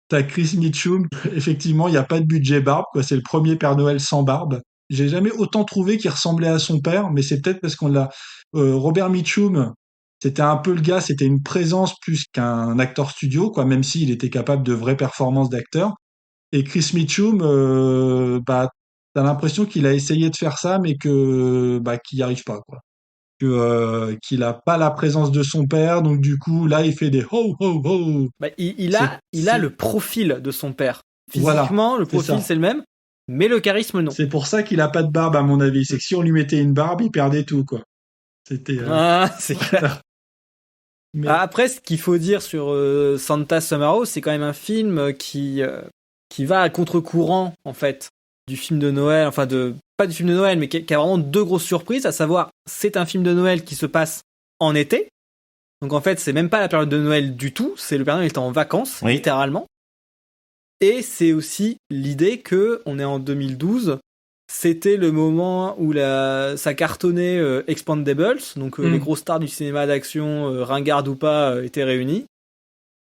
t'as Chris Mitchum. Effectivement, il n'y a pas de budget barbe, quoi. C'est le premier Père Noël sans barbe. J'ai jamais autant trouvé qu'il ressemblait à son père, mais c'est peut-être parce qu'on l'a. Robert Mitchum, c'était un peu le gars, c'était une présence plus qu'un acteur studio, quoi, même s'il était capable de vraies performances d'acteur. Et Chris Mitchum, t'as l'impression qu'il a essayé de faire ça, mais qu'il n'y arrive pas, quoi. Qu'il a pas la présence de son père, donc du coup là il fait des ho ho ho. Bah, il a le profil de son père. Physiquement, voilà, le profil c'est le même, mais le charisme non. C'est pour ça qu'il a pas de barbe à mon avis. C'est que si on lui mettait une barbe, il perdait tout, quoi. C'était. C'est clair. Mais... Après, ce qu'il faut dire sur Santa Summerhouse, c'est quand même un film qui va à contre-courant, en fait, du film de Noël, pas du film de Noël, mais qui a vraiment deux grosses surprises, à savoir, c'est un film de Noël qui se passe en été. Donc en fait, c'est même pas la période de Noël du tout, c'est le Père Noël est en vacances, littéralement. Et c'est aussi l'idée que on est en 2012, c'était le moment où ça cartonnait Expendables, donc les grosses stars du cinéma d'action, ringardes ou pas, étaient réunies.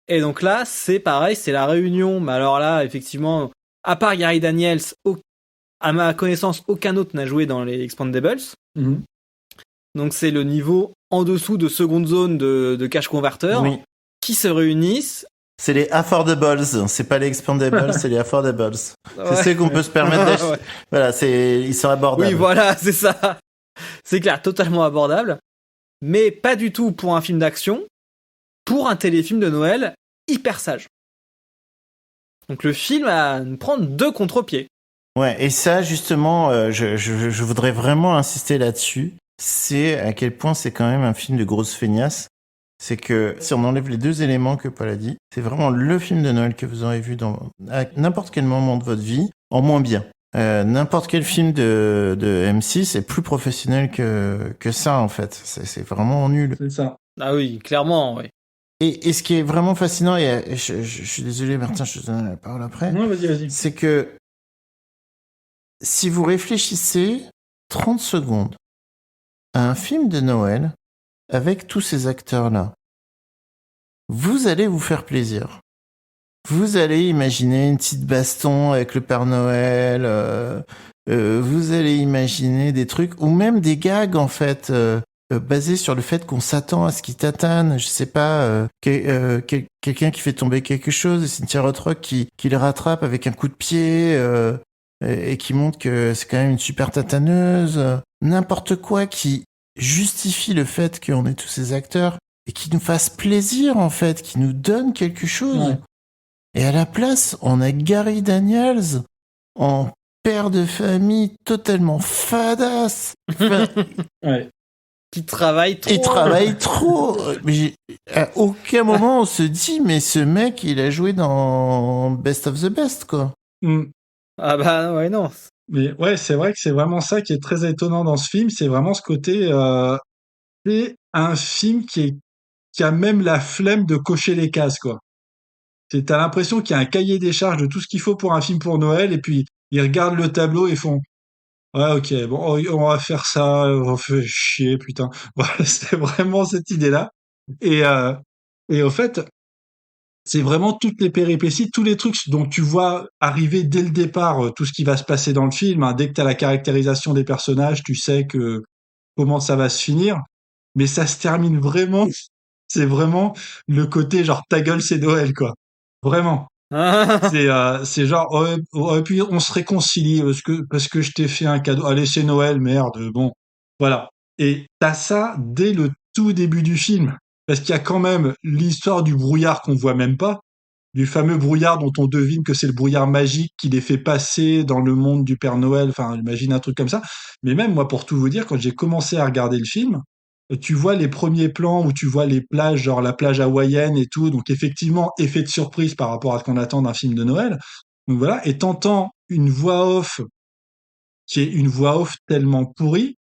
Et donc là, c'est pareil, c'est la réunion, mais alors là, effectivement, à part Gary Daniels, à ma connaissance, aucun autre n'a joué dans les Expendables. Donc c'est le niveau en dessous de seconde zone de Cash Converter qui se réunissent. C'est les affordables, c'est pas les expandables, c'est les affordables. C'est ceux qu'on peut se permettre d'acheter. Voilà, ils sont abordables. Oui, voilà, c'est ça. C'est clair, totalement abordable. Mais pas du tout pour un film d'action, pour un téléfilm de Noël hyper sage. Donc le film a nous prendre deux contre-pieds. Ouais, et ça, justement, je voudrais vraiment insister là-dessus. C'est à quel point c'est quand même un film de grosse feignasse. C'est que si on enlève les deux éléments que Paul a dit, c'est vraiment le film de Noël que vous aurez vu à n'importe quel moment de votre vie, en moins bien. N'importe quel film de M6 est plus professionnel que ça, en fait. C'est vraiment nul. C'est ça. Ah oui, clairement, oui. Et ce qui est vraiment fascinant, et je suis désolé, Martin, je te donne la parole après. Non, vas-y. C'est que si vous réfléchissez 30 secondes à un film de Noël, avec tous ces acteurs-là, vous allez vous faire plaisir. Vous allez imaginer une petite baston avec le Père Noël, vous allez imaginer des trucs, ou même des gags, en fait, basés sur le fait qu'on s'attend à ce qu'il tatane, je sais pas, quelqu'un qui fait tomber quelque chose, et Cynthia Rothrock qui le rattrape avec un coup de pied, et qui montre que c'est quand même une super tataneuse, n'importe quoi qui justifie le fait qu'on ait tous ces acteurs et qui nous fasse plaisir, en fait, qui nous donne quelque chose. Ouais. Et à la place, on a Gary Daniels en père de famille totalement fadasse. Enfin, qui travaille trop. Il travaille trop. Mais à aucun moment on se dit, mais ce mec, il a joué dans Best of the Best, quoi. Ah bah ouais, non. Mais ouais, c'est vrai que c'est vraiment ça qui est très étonnant dans ce film, c'est vraiment ce côté... c'est un film qui a même la flemme de cocher les cases, quoi. T'as l'impression qu'il y a un cahier des charges de tout ce qu'il faut pour un film pour Noël, et puis ils regardent le tableau et font « Ouais, ok, bon, on va faire ça, on fait chier, putain. » Voilà, c'est vraiment cette idée-là. Et au fait... c'est vraiment toutes les péripéties, tous les trucs dont tu vois arriver dès le départ, tout ce qui va se passer dans le film. Hein. Dès que tu as la caractérisation des personnages, tu sais comment ça va se finir. Mais ça se termine vraiment, c'est vraiment le côté genre ta gueule c'est Noël, quoi. Vraiment. C'est genre puis on se réconcilie parce que je t'ai fait un cadeau. Allez, c'est Noël, merde. Bon, voilà. Et t'as ça dès le tout début du film. Parce qu'il y a quand même l'histoire du brouillard qu'on voit même pas, du fameux brouillard dont on devine que c'est le brouillard magique qui les fait passer dans le monde du Père Noël, enfin, imagine un truc comme ça. Mais même, moi, pour tout vous dire, quand j'ai commencé à regarder le film, tu vois les premiers plans où tu vois les plages, genre la plage hawaïenne et tout, donc effectivement, effet de surprise par rapport à ce qu'on attend d'un film de Noël. Donc voilà, et t'entends une voix off qui est une voix off tellement pourrie,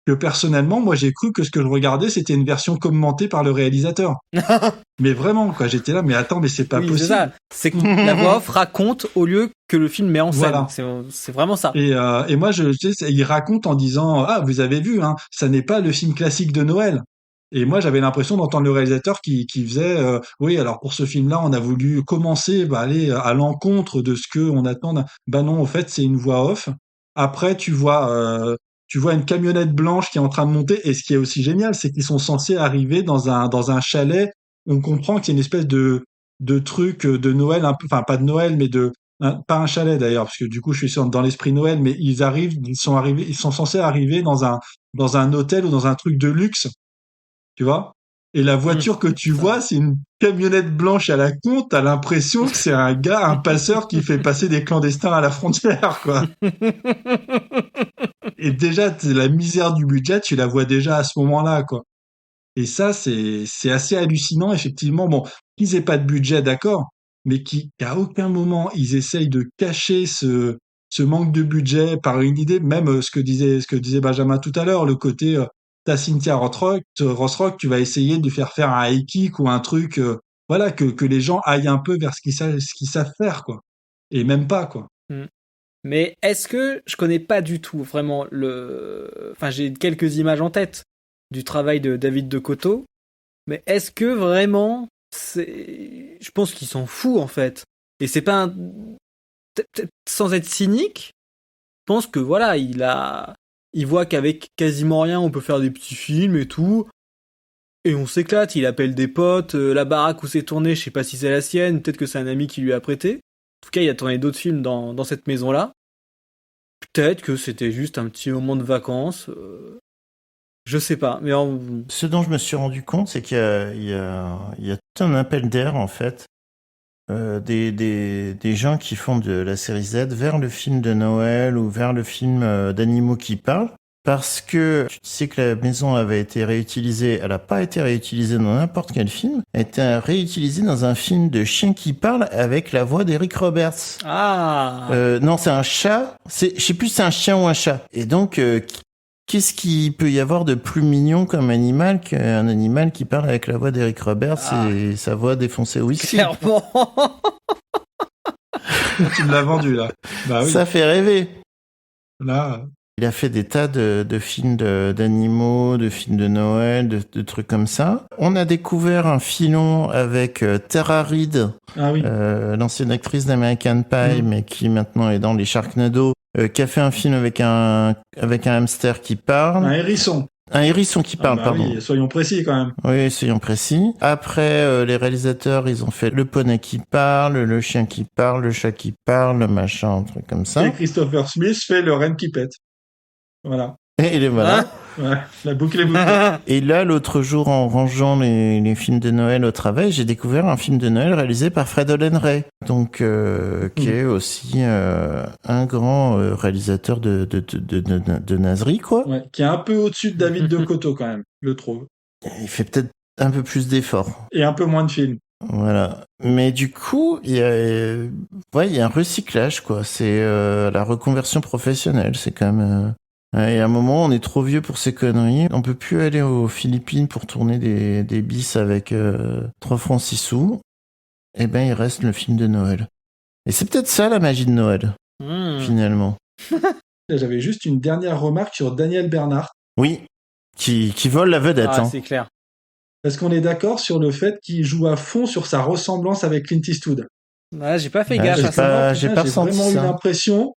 que personnellement, moi, j'ai cru que ce que je regardais, c'était une version commentée par le réalisateur. Mais vraiment, quoi, j'étais là, mais attends, mais c'est pas possible. C'est ça. C'est que la voix off raconte au lieu que le film met en scène. Voilà. C'est vraiment ça. Et moi, il raconte en disant, ah, vous avez vu, hein, ça n'est pas le film classique de Noël. Et moi, j'avais l'impression d'entendre le réalisateur qui faisait, oui, alors pour ce film-là, on a voulu commencer, aller à l'encontre de ce que on attend. Bah non, en fait, c'est une voix off. Après, tu vois une camionnette blanche qui est en train de monter, et ce qui est aussi génial, c'est qu'ils sont censés arriver dans un chalet. On comprend qu'il y a une espèce de truc de Noël, un peu, enfin pas de Noël, mais pas un chalet d'ailleurs, parce que du coup je suis dans l'esprit Noël, mais ils sont censés arriver dans un hôtel ou dans un truc de luxe, tu vois. Et la voiture que tu vois, c'est une camionnette blanche à la con, t'as l'impression que c'est un passeur qui fait passer des clandestins à la frontière, quoi. Et déjà, la misère du budget, tu la vois déjà à ce moment-là, quoi. Et ça, c'est assez hallucinant, effectivement. Bon, qu'ils aient pas de budget, d'accord, mais qu'à aucun moment ils essayent de cacher ce manque de budget par une idée, même ce que disait Benjamin tout à l'heure, le côté t'as Cynthia Rothrock, tu vas essayer de lui faire un high kick ou un truc, voilà, que les gens aillent un peu vers ce qu'ils savent faire, quoi. Et même pas, quoi. Mais est-ce que je connais pas du tout vraiment enfin, j'ai quelques images en tête du travail de David de Coteau, mais est-ce que vraiment je pense qu'il s'en fout en fait. Et c'est pas sans être cynique, je pense que voilà, il voit qu'avec quasiment rien on peut faire des petits films et tout. Et on s'éclate, il appelle des potes, la baraque où c'est tourné, je sais pas si c'est la sienne, peut-être que c'est un ami qui lui a prêté. En tout cas, il a tourné d'autres films dans cette maison-là. Peut-être que c'était juste un petit moment de vacances. Je sais pas, mais Ce dont je me suis rendu compte, c'est qu'il y a tout un appel d'air, en fait, des gens qui font de la série Z vers le film de Noël ou vers le film d'animaux qui parlent. Parce que tu sais que la maison avait été réutilisée, elle n'a pas été réutilisée dans n'importe quel film, elle a été réutilisée dans un film de chien qui parle avec la voix d'Eric Roberts. Ah. Non, c'est un chat. Je sais plus si c'est un chien ou un chat. Et donc, qu'est-ce qu'il peut y avoir de plus mignon comme animal qu'un animal qui parle avec la voix d'Eric Roberts et sa voix défoncée au whisky? Clairement. Tu me l'as vendu, là. Bah oui. Ça fait rêver. Là. Il a fait des tas de films d'animaux, de films de Noël, de trucs comme ça. On a découvert un filon avec Tara Reid, l'ancienne actrice d'American Pie, mais qui maintenant est dans les Sharknado, qui a fait un film avec un hamster qui parle. Un hérisson. Un hérisson qui parle, pardon. Oui, soyons précis quand même. Oui, soyons précis. Après, les réalisateurs, ils ont fait le poney qui parle, le chien qui parle, le chat qui parle, le machin, un truc comme ça. Et Christopher Smith fait le renne qui pète. Voilà. Et il est malin. Ouais, la boucle est bouclée. Et là, l'autre jour, en rangeant les films de Noël au travail, j'ai découvert un film de Noël réalisé par Fred Olen Ray, donc qui est aussi un grand réalisateur de nazerie, quoi. Ouais, qui est un peu au-dessus de David de Coteau quand même, je le trouve. Il fait peut-être un peu plus d'efforts. Et un peu moins de films. Voilà. Mais du coup, il y a un recyclage, quoi. C'est la reconversion professionnelle. C'est quand même... Et à un moment, on est trop vieux pour ces conneries. On peut plus aller aux Philippines pour tourner des bis avec 3 francs 6 sous. Eh ben, il reste le film de Noël. Et c'est peut-être ça, la magie de Noël, finalement. J'avais juste une dernière remarque sur Daniel Bernhardt. Oui, qui vole la vedette. Ah, c'est clair. Est-ce qu'on est d'accord sur le fait qu'il joue à fond sur sa ressemblance avec Clint Eastwood? Ouais, j'ai pas fait gaffe à ça. J'ai pas ressenti ça. J'ai vraiment eu l'impression...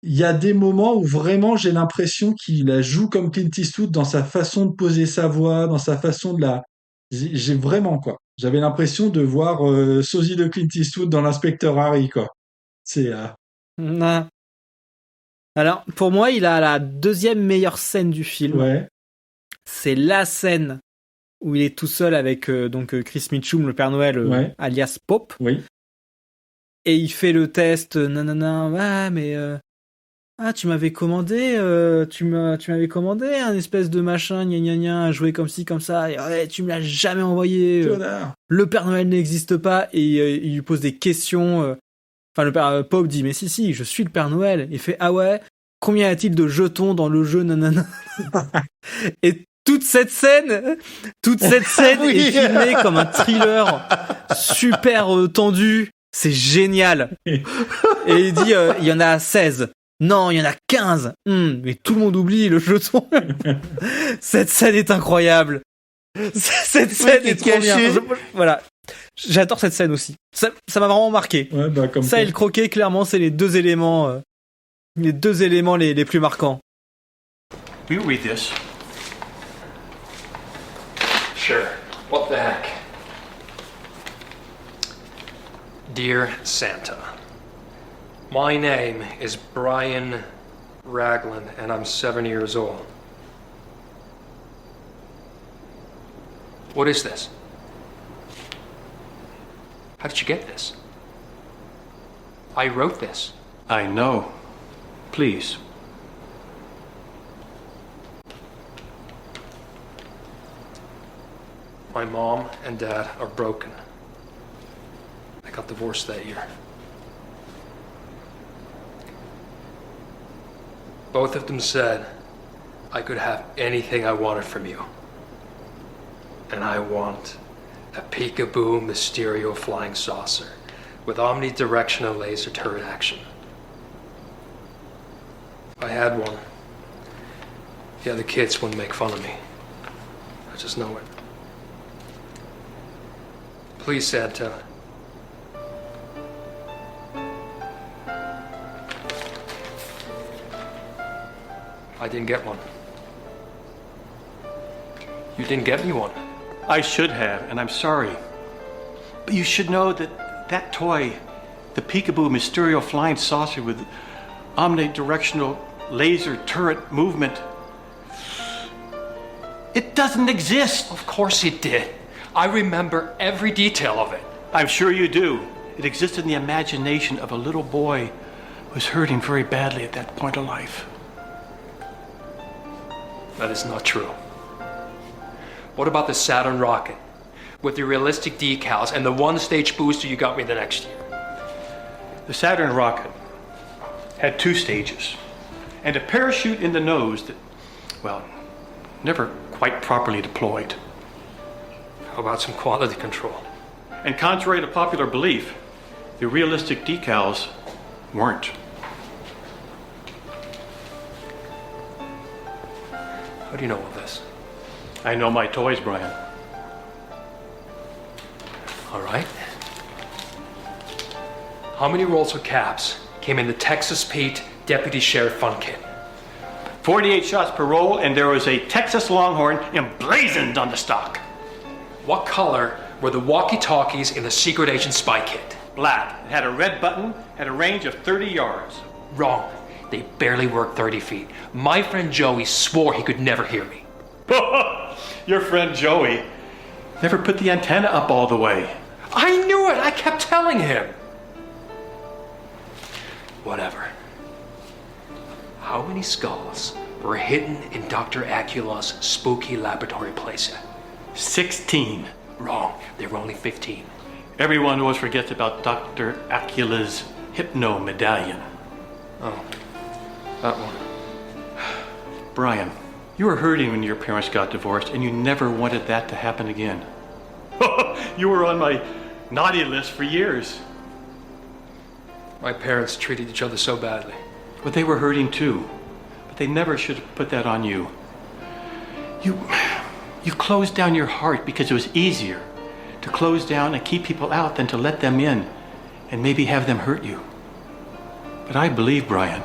Il y a des moments où vraiment j'ai l'impression qu'il la joue comme Clint Eastwood dans sa façon de poser sa voix, dans sa façon de la... J'ai vraiment, quoi. J'avais l'impression de voir sosie de Clint Eastwood dans l'Inspecteur Harry, quoi. C'est... Non. Alors, pour moi, il a la deuxième meilleure scène du film. Ouais. C'est la scène où il est tout seul avec donc Chris Mitchum, le Père Noël, alias Pop. Oui. Et il fait le test, nanana, mais... tu m'avais commandé, tu m'avais commandé un espèce de machin, gna gna gna, à jouer comme ci, comme ça, et ouais, tu me l'as jamais envoyé. Le Père Noël n'existe pas, et il lui pose des questions. Enfin, le Père Pop dit, mais si, je suis le Père Noël. Il fait, ah ouais, combien y a-t-il de jetons dans le jeu, nanana. Et toute cette scène est filmée comme un thriller super tendu. C'est génial. Et il dit, il y en a 16. Non, il y en a 15. Mais tout le monde oublie le jeton. Cette scène est incroyable. Cette scène est trop bien. Voilà. J'adore cette scène aussi. Ça m'a vraiment marqué. Ouais, bah, comme ça et le croquet, clairement, c'est les deux éléments les plus marquants. Will you read this? Sure. What the heck? Dear Santa, my name is Brian Ragland, and I'm 7 years old. What is this? How did you get this? I wrote this. I know. Please. My mom and dad are broken. I got divorced that year. Both of them said I could have anything I wanted from you. And I want a Peekaboo Mysterio flying saucer with omnidirectional laser turret action. If I had one, the other kids wouldn't make fun of me. I just know it. Please, Santa. I didn't get one. You didn't get me one. I should have, and I'm sorry. But you should know that toy, the Peekaboo Mysterio flying saucer with omnidirectional laser turret movement, it doesn't exist. Of course it did. I remember every detail of it. I'm sure you do. It existed in the imagination of a little boy who was hurting very badly at that point of life. That is not true. What about the Saturn rocket with the realistic decals and the one-stage booster you got me the next year? The Saturn rocket had 2 stages and a parachute in the nose that, well, never quite properly deployed. How about some quality control? And contrary to popular belief, the realistic decals weren't. How do you know all this? I know my toys, Brian. All right. How many rolls of caps came in the Texas Pete Deputy Sheriff Fun Kit? 48 shots per roll, and there was a Texas Longhorn emblazoned on the stock. What color were the walkie-talkies in the Secret Agent Spy Kit? Black. It had a red button, had a range of 30 yards. Wrong. They barely worked 30 feet. My friend Joey swore he could never hear me. Your friend Joey never put the antenna up all the way. I knew it! I kept telling him! Whatever. How many skulls were hidden in Dr. Acula's spooky laboratory playset? 16. Wrong. There were only 15. Everyone always forgets about Dr. Acula's hypno medallion. Oh, that one. Brian, you were hurting when your parents got divorced, and you never wanted that to happen again. You were on my naughty list for years. My parents treated each other so badly. But they were hurting too. But they never should have put that on you. You closed down your heart because it was easier to close down and keep people out than to let them in and maybe have them hurt you. But I believe, Brian,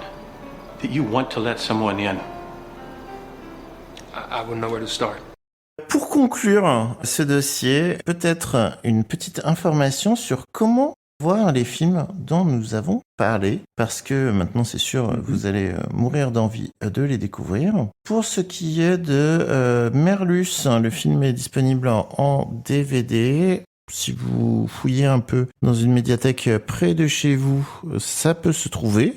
that you want to let someone in. I wouldn't know where to start. Pour conclure ce dossier, peut-être une petite information sur comment voir les films dont nous avons parlé, parce que maintenant c'est sûr vous allez mourir d'envie de les découvrir. Pour ce qui est de Merlus, le film est disponible en DVD. Si vous fouillez un peu dans une médiathèque près de chez vous, ça peut se trouver.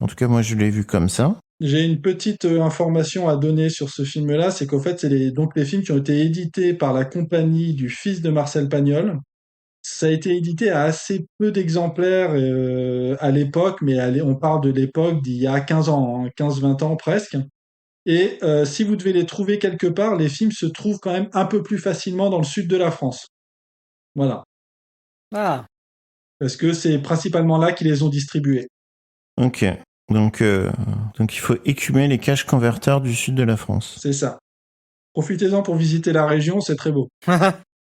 En tout cas, moi je l'ai vu comme ça. J'ai une petite information à donner sur ce film-là, c'est qu'en fait, c'est les films qui ont été édités par la compagnie du fils de Marcel Pagnol. Ça a été édité à assez peu d'exemplaires à l'époque, mais on parle de l'époque d'il y a 15 ans, hein, 15-20 ans presque. Et si vous devez les trouver quelque part, les films se trouvent quand même un peu plus facilement dans le sud de la France. Voilà. Ah. Parce que c'est principalement là qu'ils les ont distribués. Ok. Donc il faut écumer les caches converteurs du sud de la France. C'est ça. Profitez-en pour visiter la région, c'est très beau.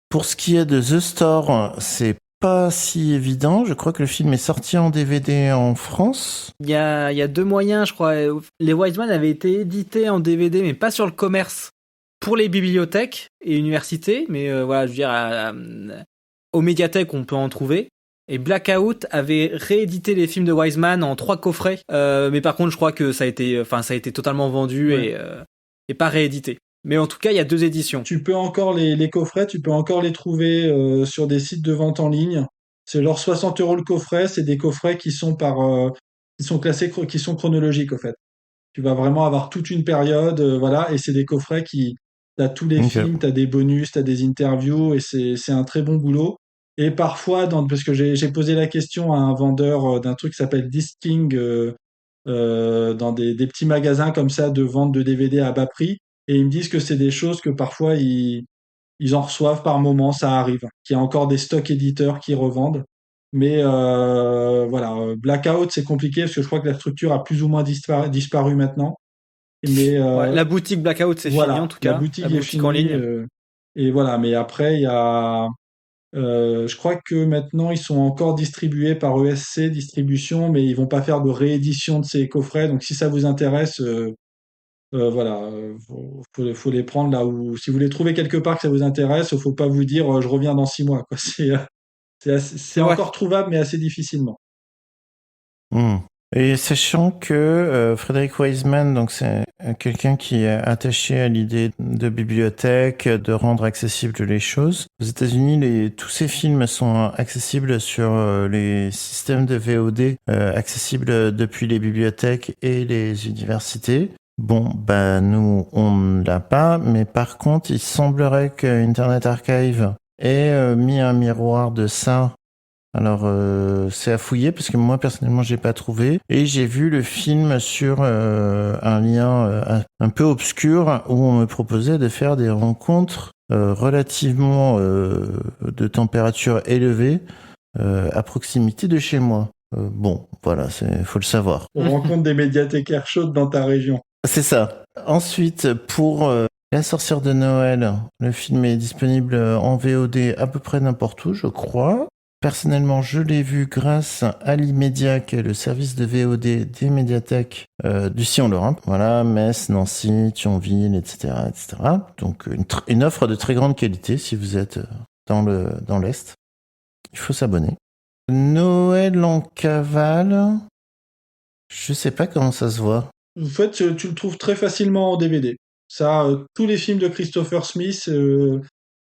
Pour ce qui est de The Store, c'est pas si évident. Je crois que le film est sorti en DVD en France. Il y a 2 moyens, je crois. Les Wiseman avaient été édités en DVD, mais pas sur le commerce, pour les bibliothèques et universités. Mais voilà, je veux dire, aux médiathèques, on peut en trouver. Et Blackout avait réédité les films de Wiseman en 3 coffrets. Mais par contre, je crois que ça a été totalement vendu et pas réédité. Mais en tout cas, il y a 2 éditions. Tu peux encore les coffrets, tu peux encore les trouver sur des sites de vente en ligne. C'est leur 60 € le coffret. C'est des coffrets qui sont classés, qui sont chronologiques, au fait. Tu vas vraiment avoir toute une période, voilà. Et c'est des coffrets qui T'as tous les films, t'as des bonus, t'as des interviews, et c'est un très bon boulot. Et parfois, parce que j'ai posé la question à un vendeur d'un truc qui s'appelle Disking, dans des petits magasins comme ça de vente de DVD à bas prix, et ils me disent que c'est des choses que parfois ils en reçoivent par moment, ça arrive, qu'il y a encore des stocks éditeurs qui revendent. Mais voilà, Blackout, c'est compliqué parce que je crois que la structure a plus ou moins disparu maintenant. Mais la boutique Blackout, c'est voilà, fini en tout cas. La boutique est finie en ligne. Et voilà, mais après il y a, je crois que maintenant ils sont encore distribués par ESC Distribution, mais ils vont pas faire de réédition de ces coffrets. Donc si ça vous intéresse, voilà, faut les prendre là où, si vous les trouvez quelque part que ça vous intéresse, faut pas vous dire je reviens dans 6 mois, quoi. C'est encore trouvable, mais assez difficilement. Et sachant que Frederick Wiseman, donc c'est quelqu'un qui est attaché à l'idée de bibliothèque, de rendre accessibles les choses. Aux États-Unis, tous ces films sont accessibles sur les systèmes de VOD accessibles depuis les bibliothèques et les universités. Bon, bah nous on ne l'a pas, mais par contre, il semblerait que Internet Archive ait mis un miroir de ça. Alors c'est à fouiller parce que moi personnellement j'ai pas trouvé, et j'ai vu le film sur un lien un peu obscur où on me proposait de faire des rencontres relativement de température élevée à proximité de chez moi. Bon, voilà, faut le savoir. On rencontre des médiathécaires chaudes dans ta région. C'est ça. Ensuite, pour La Sorcière de Noël, le film est disponible en VOD à peu près n'importe où, je crois. Personnellement, je l'ai vu grâce à l'Immédiat, qui est le service de VOD des médiathèques du Sillon-Lorrain. Voilà, Metz, Nancy, Thionville, etc., etc. Donc une offre de très grande qualité si vous êtes dans l'Est. Il faut s'abonner. Noël en cavale, je sais pas comment ça se voit. En fait, tu le trouves très facilement en DVD. Ça, tous les films de Christopher Smith,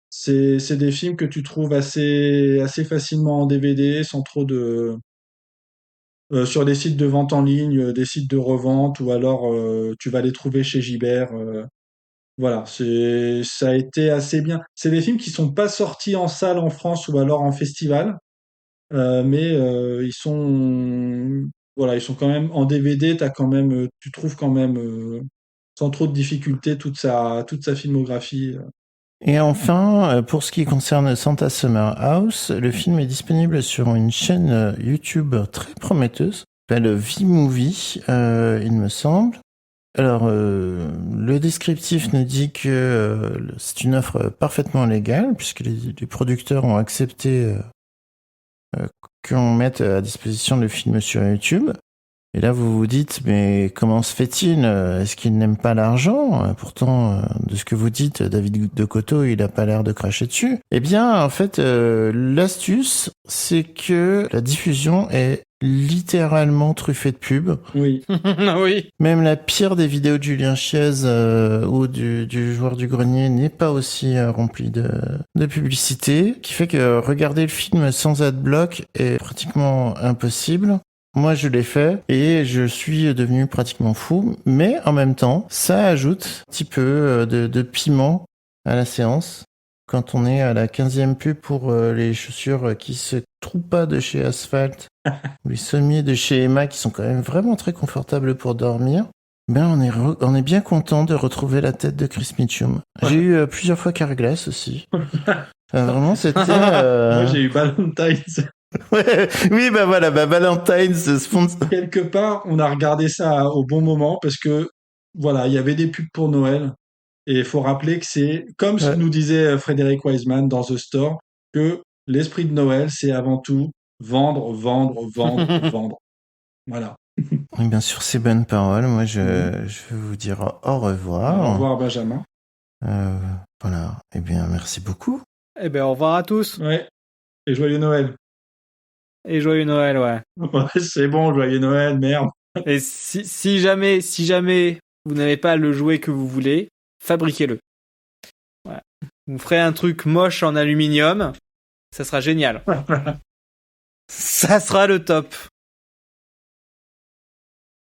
c'est des films que tu trouves assez facilement en DVD, sans trop de... sur des sites de vente en ligne, des sites de revente, ou alors tu vas les trouver chez Gibert. Voilà, ça a été assez bien. C'est des films qui sont pas sortis en salle en France ou alors en festival, mais ils sont... Voilà, ils sont quand même en DVD, tu trouves quand même, sans trop de difficulté, toute sa filmographie. Et enfin, pour ce qui concerne Santa Summer House, le film est disponible sur une chaîne YouTube très prometteuse, s'appelle V-Movie, il me semble. Alors, le descriptif nous dit que c'est une offre parfaitement légale, puisque les producteurs ont accepté qu'on mette à disposition le film sur YouTube. Et là, vous vous dites, mais comment se fait-il ? Est-ce qu'il n'aime pas l'argent ? Pourtant, de ce que vous dites, David de Coteau, il a pas l'air de cracher dessus. Eh bien, en fait, l'astuce, c'est que la diffusion est littéralement truffée de pubs. Oui. Oui. Même la pire des vidéos de Julien Chiez ou du joueur du grenier n'est pas aussi remplie de publicité, qui fait que regarder le film sans adblock est pratiquement impossible. Moi, je l'ai fait et je suis devenu pratiquement fou, mais en même temps, ça ajoute un petit peu de piment à la séance. Quand on est à la 15e pub pour les chaussures qui se trouvent pas de chez Asphalt, ou les sommiers de chez Emma qui sont quand même vraiment très confortables pour dormir, ben on est bien content de retrouver la tête de Chris Mitchum. Ouais. J'ai eu plusieurs fois Carglass aussi. Vraiment, c'était... Moi, j'ai eu Valentine's. Ouais, oui, bah voilà, Valentine's sponsor. Quelque part, on a regardé ça au bon moment parce que, voilà, il y avait des pubs pour Noël. Et il faut rappeler que c'est, comme nous disait Frederick Wiseman dans The Store, que l'esprit de Noël, c'est avant tout vendre, vendre, vendre, vendre. Voilà. Et bien sûr, ces bonnes paroles, moi, je vais vous dire au revoir. Au revoir, Benjamin. Voilà. Eh bien, merci beaucoup. Eh bien, au revoir à tous. Ouais. Et joyeux Noël. Et joyeux Noël, ouais. Ouais, c'est bon, joyeux Noël, merde. Et si jamais vous n'avez pas le jouet que vous voulez, fabriquez-le. Ouais. Vous ferez un truc moche en aluminium, ça sera génial. Ça sera le top.